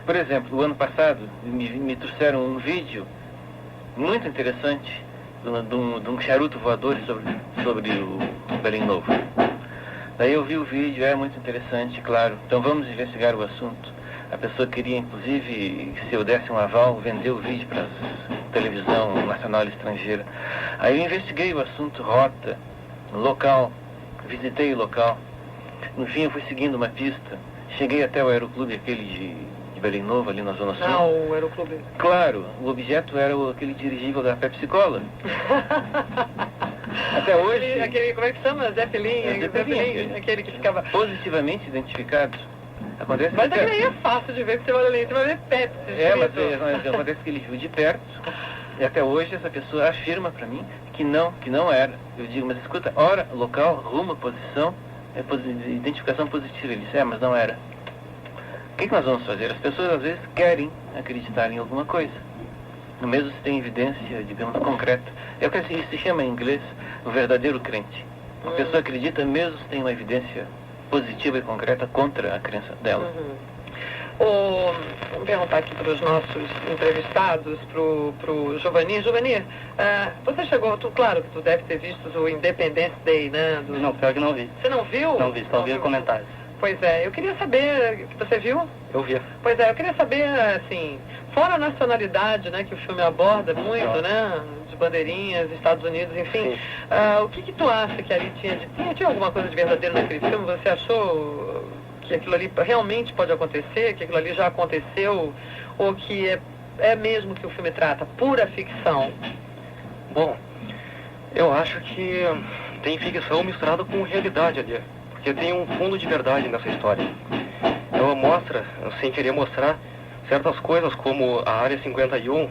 Por exemplo, o ano passado, me trouxeram um vídeo muito interessante de um charuto voador sobre o Belém Novo. Daí eu vi o vídeo, é muito interessante, claro. Então vamos investigar o assunto. A pessoa queria, inclusive, se eu desse um aval, vender o vídeo para a televisão nacional e estrangeira. Aí eu investiguei o assunto, rota, local, visitei o local. No fim, eu fui seguindo uma pista. Cheguei até o aeroclube, aquele de Belém Novo, ali na Zona Sul. Ah, o aeroclube. Claro, o objeto era aquele dirigível da Pepsi Cola. Até hoje... Aquele, como é que chama? Zeppelin, aquele que ficava... Positivamente identificado. Acontece mas aquele aí é fácil de ver, porque você olha ali, você vai ver Pepsi. Mas acontece que ele viu de perto, e até hoje essa pessoa afirma para mim que não era. Eu digo, mas escuta, hora, local, rumo, posição, identificação positiva. Ele disse, mas não era. O que nós vamos fazer? As pessoas às vezes querem acreditar em alguma coisa, mesmo se tem evidência, digamos, concreta. É o que se chama em inglês o verdadeiro crente. A pessoa acredita mesmo se tem uma evidência positiva e concreta contra a crença dela. Vamos perguntar aqui para os nossos entrevistados, para o Giovanni. Giovanni, você chegou, claro que tu deve ter visto o Independence Day, né? Não, pior que não vi. Você não viu? Não vi, só vi comentários. Pois é, eu queria saber, você viu? Eu vi. Pois é, eu queria saber, assim, fora a nacionalidade, né, que o filme aborda muito, né, de bandeirinhas, Estados Unidos, enfim, o que tu acha que ali tinha alguma coisa de verdadeiro naquele filme? Você achou que aquilo ali realmente pode acontecer, que aquilo ali já aconteceu, ou que é mesmo que o filme trata, pura ficção? Bom, eu acho que tem ficção misturada com realidade ali. Porque tem um fundo de verdade nessa história. Ela mostra, sem querer mostrar, certas coisas como a Área 51,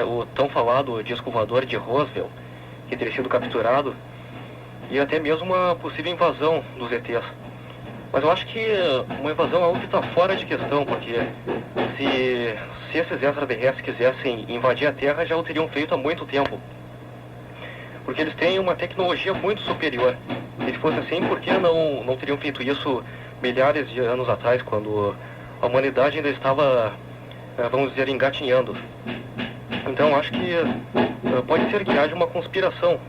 o tão falado disco voador de Roswell, que teria sido capturado, e até mesmo uma possível invasão dos ETs. Mas eu acho que uma invasão é algo que está fora de questão, porque se esses extraterrestres quisessem invadir a Terra, já o teriam feito há muito tempo. Porque eles têm uma tecnologia muito superior. E se fosse assim, por que não teriam feito isso milhares de anos atrás, quando a humanidade ainda estava, vamos dizer, engatinhando? Então, acho que pode ser que haja uma conspiração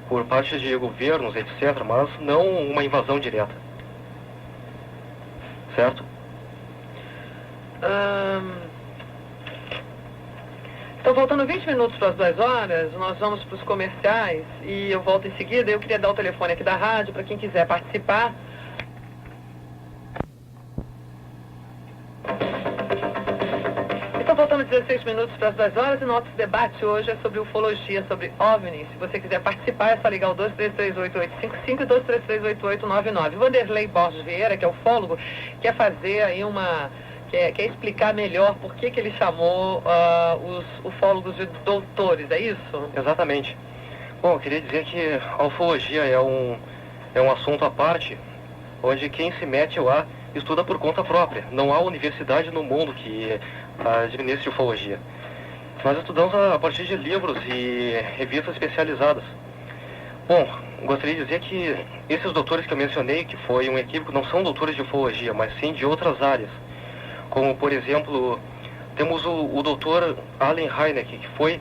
por parte de governos, etc., mas não uma invasão direta. Certo? Então, faltando 20 minutos para as 2 horas, nós vamos para os comerciais e eu volto em seguida. Eu queria dar o telefone aqui da rádio para quem quiser participar. Então, faltando 16 minutos para as 2 horas e nosso debate hoje é sobre ufologia, sobre OVNI. Se você quiser participar, é só ligar o 2338855 e 2338899. Vanderlei Borges Vieira, que é ufólogo, quer fazer aí quer explicar melhor por que ele chamou os ufólogos de doutores, é isso? Exatamente. Bom, eu queria dizer que a ufologia é um assunto à parte, onde quem se mete lá estuda por conta própria. Não há universidade no mundo que administre ufologia. Nós estudamos a partir de livros e revistas especializadas. Bom, gostaria de dizer que esses doutores que eu mencionei, que foi um equívoco, não são doutores de ufologia, mas sim de outras áreas. Como, por exemplo, temos o Dr. Allen Hynek, que foi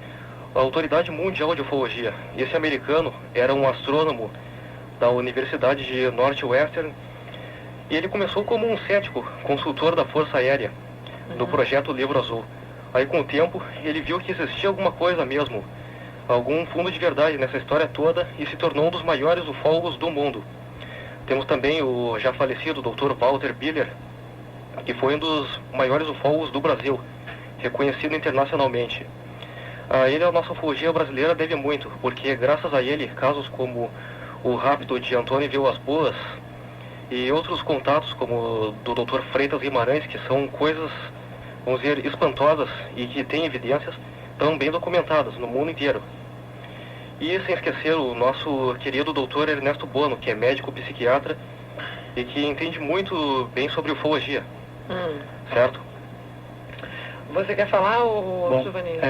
a autoridade mundial de ufologia. Esse americano era um astrônomo da Universidade de Northwestern, e ele começou como um cético, consultor da Força Aérea, do projeto Livro Azul. Aí, com o tempo, ele viu que existia alguma coisa mesmo, algum fundo de verdade nessa história toda, e se tornou um dos maiores ufólogos do mundo. Temos também o já falecido Dr. Walter Biller, que foi um dos maiores ufólogos do Brasil, reconhecido internacionalmente. A ele a nossa ufologia brasileira deve muito, porque graças a ele, casos como o rapto de Antônio Vilas-Boas e outros contatos como do Dr. Freitas Guimarães, que são coisas, vamos dizer, espantosas e que têm evidências, estão bem documentadas no mundo inteiro. E sem esquecer o nosso querido Dr. Ernesto Bono, que é médico psiquiatra e que entende muito bem sobre ufologia. Certo? Você quer falar, Giovanni?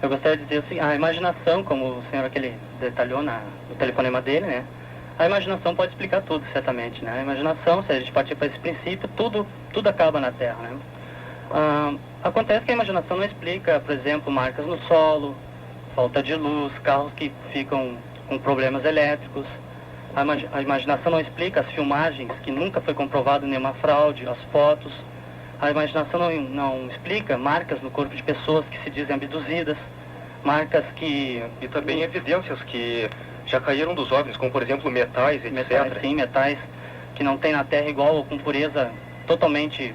Eu gostaria de dizer assim, a imaginação, como o senhor aquele detalhou no telefonema dele, né? A imaginação pode explicar tudo, certamente, né? A imaginação, se a gente partir para esse princípio, tudo acaba na Terra, né? Acontece que a imaginação não explica, por exemplo, marcas no solo, falta de luz, carros que ficam com problemas elétricos. A imaginação não explica as filmagens, que nunca foi comprovado nenhuma fraude, as fotos. A imaginação não explica marcas no corpo de pessoas que se dizem abduzidas, marcas que... E também evidências que já caíram dos OVNIs, como por exemplo metais, etc. Metais que não tem na Terra igual ou com pureza totalmente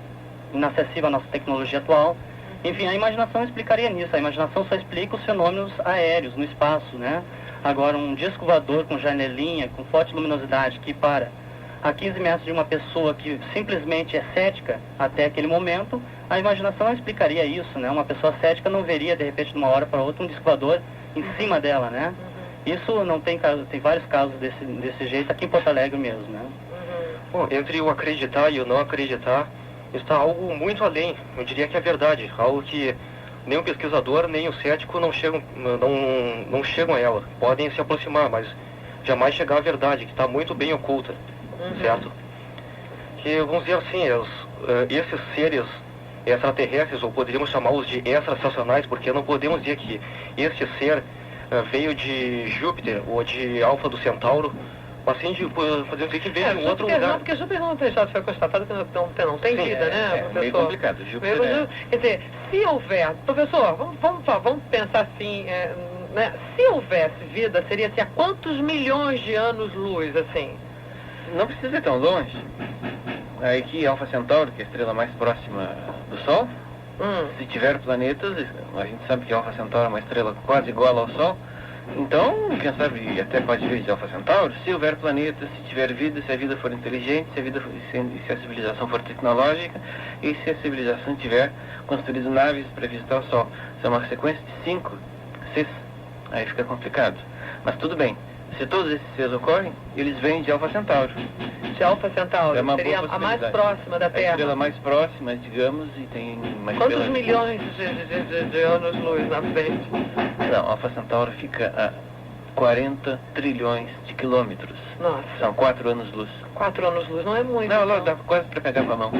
inacessível à nossa tecnologia atual. Enfim, a imaginação explicaria nisso. A imaginação só explica os fenômenos aéreos no espaço, né? Agora, um disco voador com janelinha, com forte luminosidade, que para a 15 metros de uma pessoa que simplesmente é cética até aquele momento, a imaginação não explicaria isso, né? Uma pessoa cética não veria, de repente, de uma hora para outra, um disco voador em cima dela, né? Isso não tem caso, tem vários casos desse jeito aqui em Porto Alegre mesmo, né? Bom, entre o acreditar e o não acreditar, está algo muito além, eu diria que é verdade, algo que nem o pesquisador, nem o cético não chegam a ela. Podem se aproximar, mas jamais chegar à verdade, que está muito bem oculta, certo? Que, vamos dizer assim, esses seres extraterrestres, ou poderíamos chamá-los de extrastacionais, porque não podemos dizer que este ser veio de Júpiter ou de Alfa do Centauro, mas sim de, podemos dizer que veio de um outro lugar. Não, porque Júpiter não já foi constatado que não tem vida, né, professor? É meio complicado. Júpiter Quer dizer, se houver... Professor, vamos pensar assim, né? Se houvesse vida, seria assim, há quantos milhões de anos-luz, assim? Não precisa ir tão longe. Aqui, Alfa Centauro, que é a estrela mais próxima do Sol, se tiver planetas, a gente sabe que Alfa Centauro é uma estrela quase igual ao Sol, então, quem sabe, até pode vir de Alfa Centauro, se houver planetas, se tiver vida, se a vida for inteligente, se a civilização for tecnológica, e se a civilização tiver construído naves para visitar o Sol. Se é uma sequência de 5 Cs, aí fica complicado. Mas tudo bem, se todos esses Cs ocorrem, eles vêm de Alfa Centauro. De Alfa Centauro, seria a mais próxima da Terra. A estrela mais próxima, digamos, e tem mais... Quantos milhões de anos-luz na frente? Não, Alfa Centauro fica a 40 trilhões de quilômetros. Nossa. São 4 anos-luz. 4 anos-luz não é muito. Não, então. dá quase para pegar com a mão.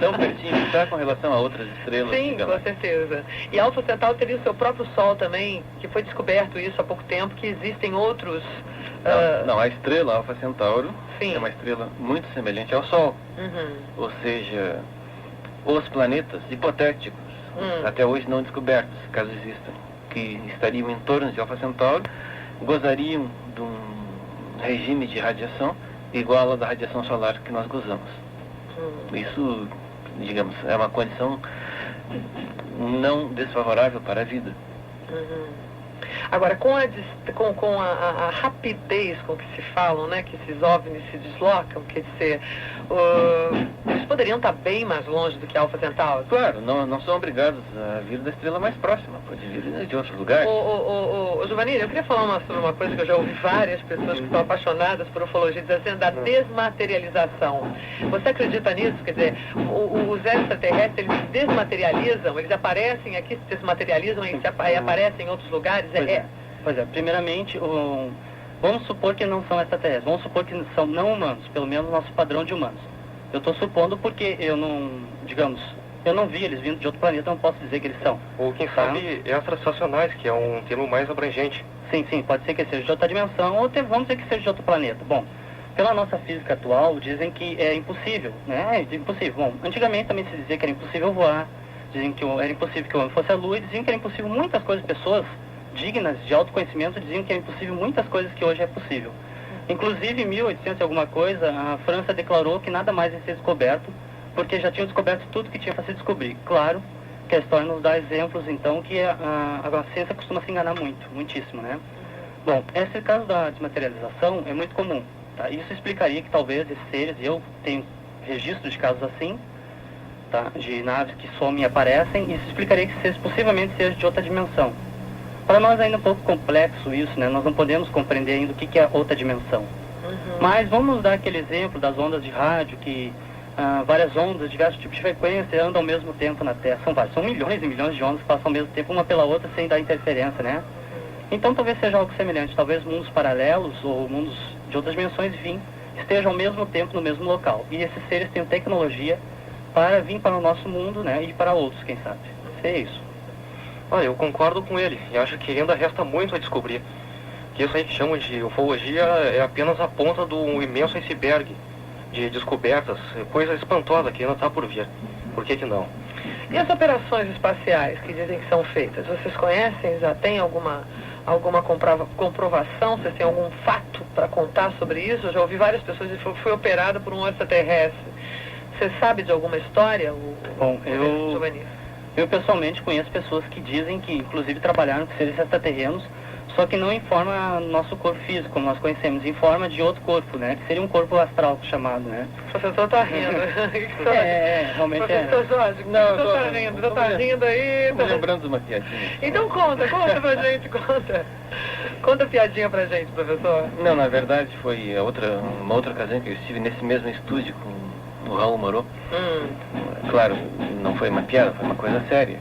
Tão pertinho que está com relação a outras estrelas. Sim, digamos. com certeza. E Alfa Centauro teria o seu próprio Sol também, que foi descoberto isso há pouco tempo, que existem outros... Não, a estrela Alfa Centauro Sim. é uma estrela muito semelhante ao Sol. Ou seja, os planetas hipotéticos, até hoje não descobertos, caso existam, que estariam em torno de Alfa Centauro, gozariam de um regime de radiação igual ao da radiação solar que nós gozamos. Isso, digamos, é uma condição não desfavorável para a vida. Agora, com a rapidez com que se falam, né, que esses OVNIs se deslocam, quer dizer, eles poderiam estar bem mais longe do que Alfa Centauro? Claro, não são obrigados a vir da estrela mais próxima, pode vir de outros lugares. Giovanni, eu queria falar sobre uma coisa que eu já ouvi várias pessoas que estão apaixonadas por ufologia dizendo da desmaterialização. Você acredita nisso? Quer dizer, os extraterrestres, eles se desmaterializam, eles aparecem aqui, se desmaterializam e aparecem em outros lugares? Pois é, primeiramente, vamos supor que não são extraterrestres, vamos supor que são não humanos, pelo menos nosso padrão de humanos. Eu estou supondo porque eu Eu não vi eles vindo de outro planeta, não posso dizer que eles são. Ou quem sabe extrastacionais, que é um termo mais abrangente. Sim, pode ser que seja de outra dimensão, ou vamos dizer que seja de outro planeta. Bom, pela nossa física atual, dizem que é impossível, né? É impossível. Bom, antigamente também se dizia que era impossível voar, dizem que era impossível que o homem fosse a lua, e diziam que era impossível muitas coisas. Pessoas dignas de autoconhecimento diziam que era impossível muitas coisas que hoje é possível. Inclusive, em 1800 e alguma coisa, a França declarou que nada mais ia ser descoberto, porque já tinham descoberto tudo que tinha para se descobrir. Claro que a história nos dá exemplos, então, que a ciência costuma se enganar muitíssimo, né? Bom, esse caso da desmaterialização é muito comum, tá? Isso explicaria que talvez esses seres, e eu tenho registro de casos assim, tá? De naves que somem e aparecem, isso explicaria que esses possivelmente sejam de outra dimensão. Para nós ainda é um pouco complexo isso, né? Nós não podemos compreender ainda o que é outra dimensão. Mas vamos dar aquele exemplo das ondas de rádio que... várias ondas, diversos tipos de frequência andam ao mesmo tempo na Terra. São milhões e milhões de ondas que passam ao mesmo tempo, uma pela outra, sem dar interferência, né? Então talvez seja algo semelhante. Talvez mundos paralelos ou mundos de outras dimensões estejam ao mesmo tempo no mesmo local. E esses seres têm tecnologia para vir para o nosso mundo, né? E para outros, quem sabe. É isso. Eu concordo com ele. E acho que ainda resta muito a descobrir. Que isso aí que chamam de ufologia é apenas a ponta do imenso iceberg de descobertas, coisa espantosa que ainda está por vir. Por que não? E as operações espaciais que dizem que são feitas, vocês conhecem? Já tem alguma comprovação? Vocês têm algum fato para contar sobre isso? Eu já ouvi várias pessoas dizendo que foi operada por um extraterrestre. Você sabe de alguma história? Bom, eu pessoalmente conheço pessoas que dizem que inclusive trabalharam com seres extraterrenos, só que não em forma do nosso corpo físico, como nós conhecemos, em forma de outro corpo, né? Que seria um corpo astral chamado, né? O professor está rindo. Realmente professor Jorge, não, tá rindo aí. Tô lembrando de uma piadinha. Então conta pra gente, Conta a piadinha pra gente, professor. Não, na verdade foi uma outra ocasião que eu estive nesse mesmo estúdio com o Raul Moreau. Claro, não foi uma piada, foi uma coisa séria.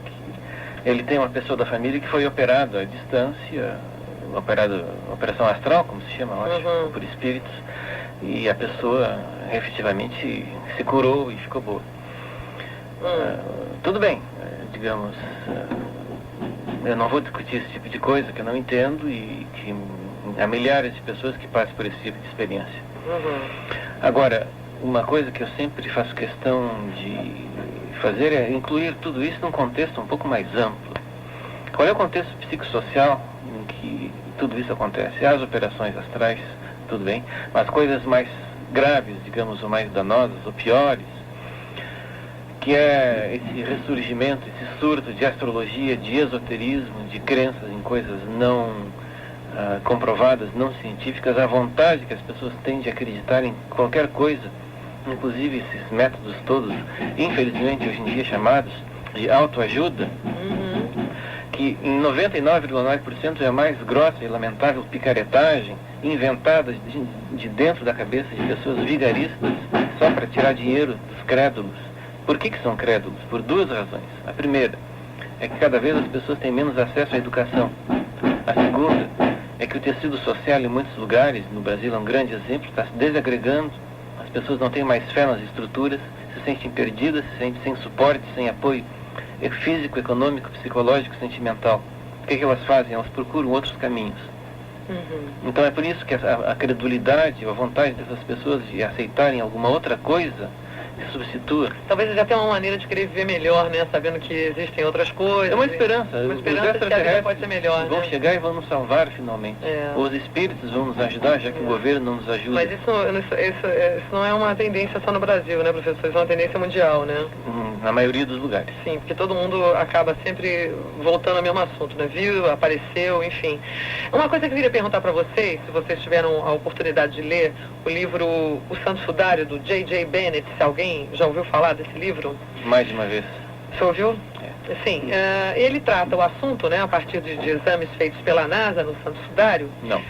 Ele tem uma pessoa da família que foi operada à distância, operação astral, como se chama, eu acho, por espíritos, e a pessoa efetivamente se curou e ficou boa. Tudo bem, digamos, eu não vou discutir esse tipo de coisa que eu não entendo e que há milhares de pessoas que passam por esse tipo de experiência. Agora, uma coisa que eu sempre faço questão de fazer é incluir tudo isso num contexto um pouco mais amplo. Qual é o contexto psicossocial em que tudo isso acontece? As operações astrais, tudo bem, mas coisas mais graves, digamos, ou mais danosas, ou piores, que é esse ressurgimento, esse surto de astrologia, de esoterismo, de crenças em coisas não comprovadas, não científicas, a vontade que as pessoas têm de acreditar em qualquer coisa, inclusive esses métodos todos, infelizmente hoje em dia chamados de autoajuda, que em 99,9% é a mais grossa e lamentável picaretagem inventada de dentro da cabeça de pessoas vigaristas só para tirar dinheiro dos crédulos. Por que são crédulos? Por duas razões. A primeira é que cada vez as pessoas têm menos acesso à educação. A segunda é que o tecido social em muitos lugares, no Brasil é um grande exemplo, está se desagregando. As pessoas não têm mais fé nas estruturas, se sentem perdidas, se sentem sem suporte, sem apoio físico, econômico, psicológico, sentimental. O que elas fazem? Elas procuram outros caminhos. Então é por isso que a credulidade, a vontade dessas pessoas de aceitarem alguma outra coisa se substitua. Talvez já tenha uma maneira de querer viver melhor, né? Sabendo que existem outras coisas. É uma esperança. Uma esperança de que a vida pode ser melhor, vão chegar e vão nos salvar finalmente. Os espíritos vão nos ajudar, já que o governo não nos ajuda. Mas isso não é uma tendência só no Brasil, né, professor? Isso é uma tendência mundial, né? Na maioria dos lugares. Sim, porque todo mundo acaba sempre voltando ao mesmo assunto, né? Viu, apareceu, enfim. Uma coisa que eu queria perguntar para vocês, se vocês tiveram a oportunidade de ler o livro O Santo Sudário, do J.J. Bennett, se alguém já ouviu falar desse livro? Mais de uma vez. Você ouviu? Sim. Ele trata o assunto, né, a partir de exames feitos pela NASA no Santo Sudário? Não.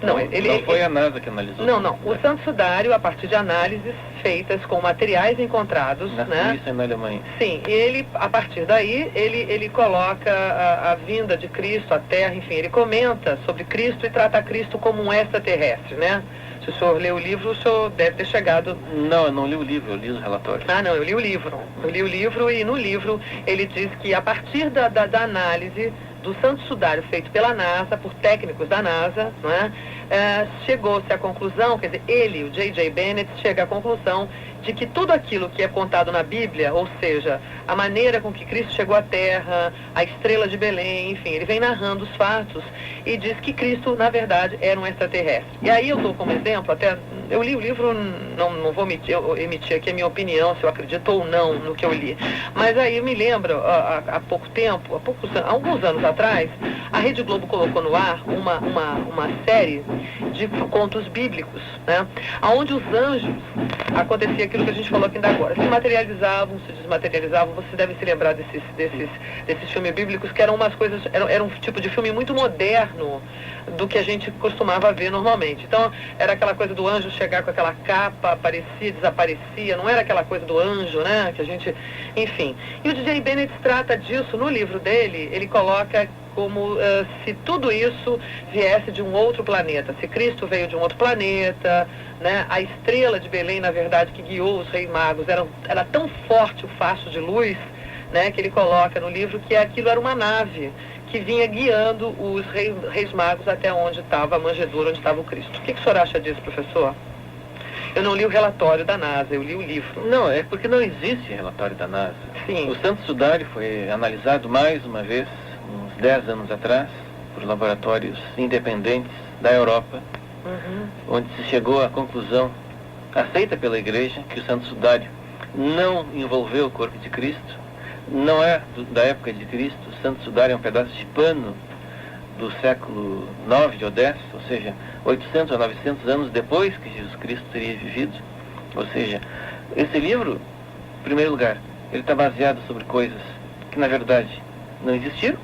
Não foi a NASA que analisou. Não. O Santo Sudário, a partir de análises feitas com materiais encontrados, na Suíça e na Alemanha. Sim, ele, a partir daí, ele coloca a vinda de Cristo, a Terra, enfim, ele comenta sobre Cristo e trata Cristo como um extraterrestre, né? Se o senhor leu o livro, o senhor deve ter chegado... Não, eu não li o livro, eu li os relatórios. Ah, não, eu li o livro. Eu li o livro e no livro ele diz que a partir da análise do Santo Sudário feito pela NASA, por técnicos da NASA, não é? Chegou-se à conclusão, quer dizer, ele, o J.J. Bennett, chega à conclusão de que tudo aquilo que é contado na Bíblia, ou seja, a maneira com que Cristo chegou à Terra, a estrela de Belém, enfim, ele vem narrando os fatos e diz que Cristo, na verdade, era um extraterrestre. E aí eu dou como exemplo, até, eu li o livro, não vou emitir aqui a minha opinião, se eu acredito ou não no que eu li, mas aí eu me lembro, há pouco tempo, há alguns anos atrás, a Rede Globo colocou no ar uma série de contos bíblicos, né, onde os anjos, acontecia aquilo que a gente falou aqui ainda agora, se materializavam, se desmaterializavam. Você deve se lembrar desses filmes bíblicos, que eram umas coisas, era um tipo de filme muito moderno do que a gente costumava ver normalmente. Então, era aquela coisa do anjo chegar com aquela capa, aparecia, desaparecia, não era aquela coisa do anjo, né, que a gente, enfim. E o J.J. Bennett trata disso no livro dele, ele coloca como se tudo isso viesse de um outro planeta, se Cristo veio de um outro planeta, né? A estrela de Belém, na verdade, que guiou os reis magos, era tão forte o facho de luz, né, que ele coloca no livro que aquilo era uma nave que vinha guiando os reis magos até onde estava a manjedoura, onde estava o Cristo. O que o senhor acha disso, professor? Eu não li o relatório da NASA, eu li o livro. Não, é porque não existe relatório da NASA. Sim. O Santo Sudário foi analisado mais uma vez, uns 10 anos atrás, por laboratórios independentes da Europa, onde se chegou à conclusão, aceita pela Igreja, que o Santo Sudário não envolveu o corpo de Cristo, não é da época de Cristo. O Santo Sudário é um pedaço de pano do século IX ou X, ou seja, 800 ou 900 anos depois que Jesus Cristo teria vivido. Ou seja, esse livro, em primeiro lugar, ele está baseado sobre coisas que, na verdade, não existiram.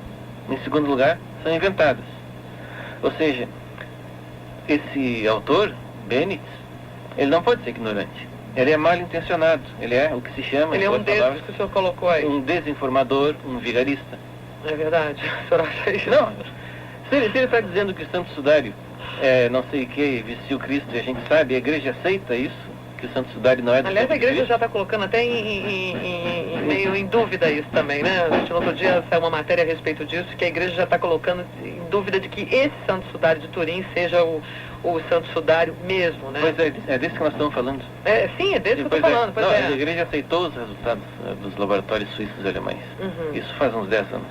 Em segundo lugar, são inventadas. Ou seja, esse autor, Bennett, ele não pode ser ignorante. Ele é mal intencionado. Ele é o que se chama... Ele é um desses que o senhor colocou aí. Um desinformador, um vigarista. É verdade. O senhor acha isso? Não. Se ele está dizendo que o Santo Sudário não sei o que, vestiu Cristo, e a gente sabe, a Igreja aceita isso, que o Santo Sudário não é do Aliás, a Igreja já está colocando até meio em dúvida isso também, né? A gente no outro dia saiu uma matéria a respeito disso, que a Igreja já está colocando em dúvida de que esse Santo Sudário de Turim seja o Santo Sudário mesmo, né? Pois é desse que nós estamos falando. Sim, é desse que eu estou falando. Não, a Igreja aceitou os resultados dos laboratórios suíços e alemães. Isso faz uns 10 anos.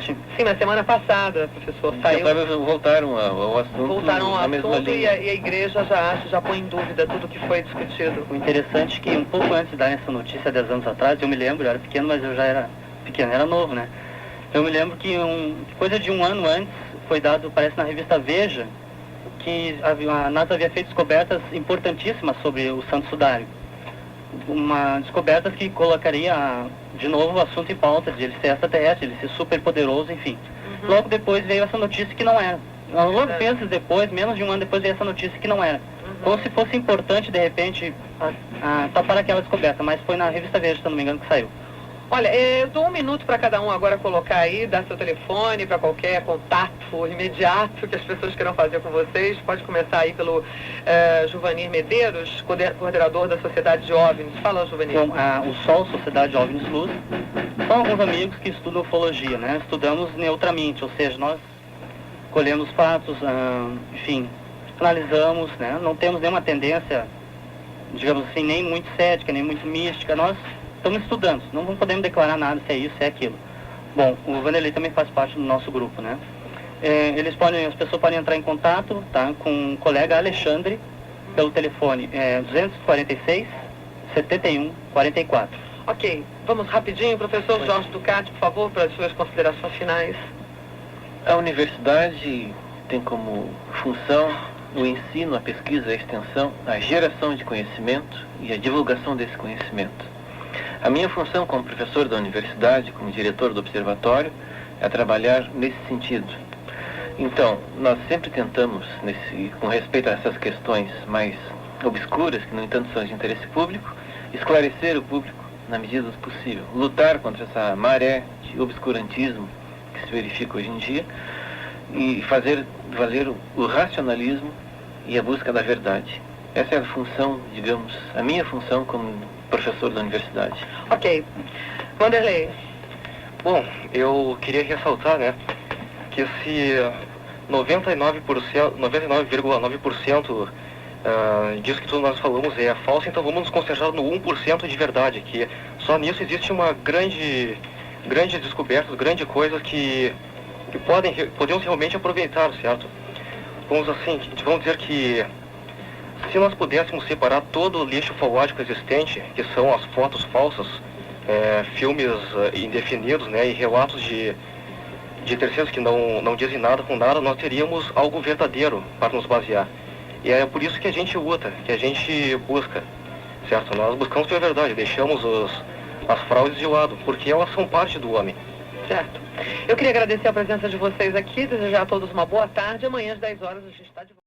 Sim, mas semana passada, professor, saiu... Voltaram ao assunto. Voltaram ao assunto e a Igreja já põe em dúvida tudo que foi discutido. O interessante é que um pouco antes de dar essa notícia, 10 anos atrás, eu me lembro, eu era pequeno, mas eu já era pequeno, era novo, né? Eu me lembro que coisa de um ano antes foi dado, parece na revista Veja, que a NASA havia feito descobertas importantíssimas sobre o Santo Sudário. Descobertas que colocaria de novo o assunto em pauta, de ele ser extraterrestre, ele ser super poderoso, enfim. Logo depois veio essa notícia que não era. Logo meses depois, menos de um ano depois, veio essa notícia que não era. Como se fosse importante, de repente, tapar aquela descoberta, mas foi na revista Veja, se não me engano, que saiu. Olha, eu dou 1 minuto para cada um agora colocar aí, dar seu telefone para qualquer contato imediato que as pessoas queiram fazer com vocês. Pode começar aí pelo Juvanir Medeiros, coordenador da Sociedade de OVNIs. Fala, Juvanir. Então, o SOL, Sociedade de OVNIs Luz, são alguns amigos que estudam ufologia, né? Estudamos neutramente, ou seja, nós colhemos fatos, enfim, analisamos, né? Não temos nenhuma tendência, digamos assim, nem muito cética, nem muito mística. Nós estamos estudando, não podemos declarar nada se é isso, se é aquilo. Bom, o Vanderlei também faz parte do nosso grupo, né? As pessoas podem entrar em contato, tá, com o colega Alexandre pelo telefone 246 71 44. Ok, vamos rapidinho, professor Jorge Ducati, por favor, para as suas considerações finais. A universidade tem como função o ensino, a pesquisa, a extensão, a geração de conhecimento e a divulgação desse conhecimento. A minha função como professor da universidade, como diretor do observatório, é trabalhar nesse sentido. Então, nós sempre tentamos, com respeito a essas questões mais obscuras, que no entanto são de interesse público, esclarecer o público na medida do possível, lutar contra essa maré de obscurantismo que se verifica hoje em dia e fazer valer o racionalismo e a busca da verdade. Essa é a função, digamos, a minha função como professor da universidade. Ok. Vanderlei. Bom, eu queria ressaltar, né, que esse 99,9% disso que todos nós falamos é falso, então vamos nos concentrar no 1% de verdade, que só nisso existe uma grandes descobertas, grandes coisas que podemos realmente aproveitar, certo? Vamos dizer que se nós pudéssemos separar todo o lixo ufológico existente, que são as fotos falsas, filmes indefinidos, né, e relatos de terceiros que não dizem nada com nada, nós teríamos algo verdadeiro para nos basear. E é por isso que a gente luta, que a gente busca, certo? Nós buscamos pela verdade, deixamos as fraudes de lado, porque elas são parte do homem. Certo. Eu queria agradecer a presença de vocês aqui, desejar a todos uma boa tarde. Amanhã às 10 horas a gente está de volta.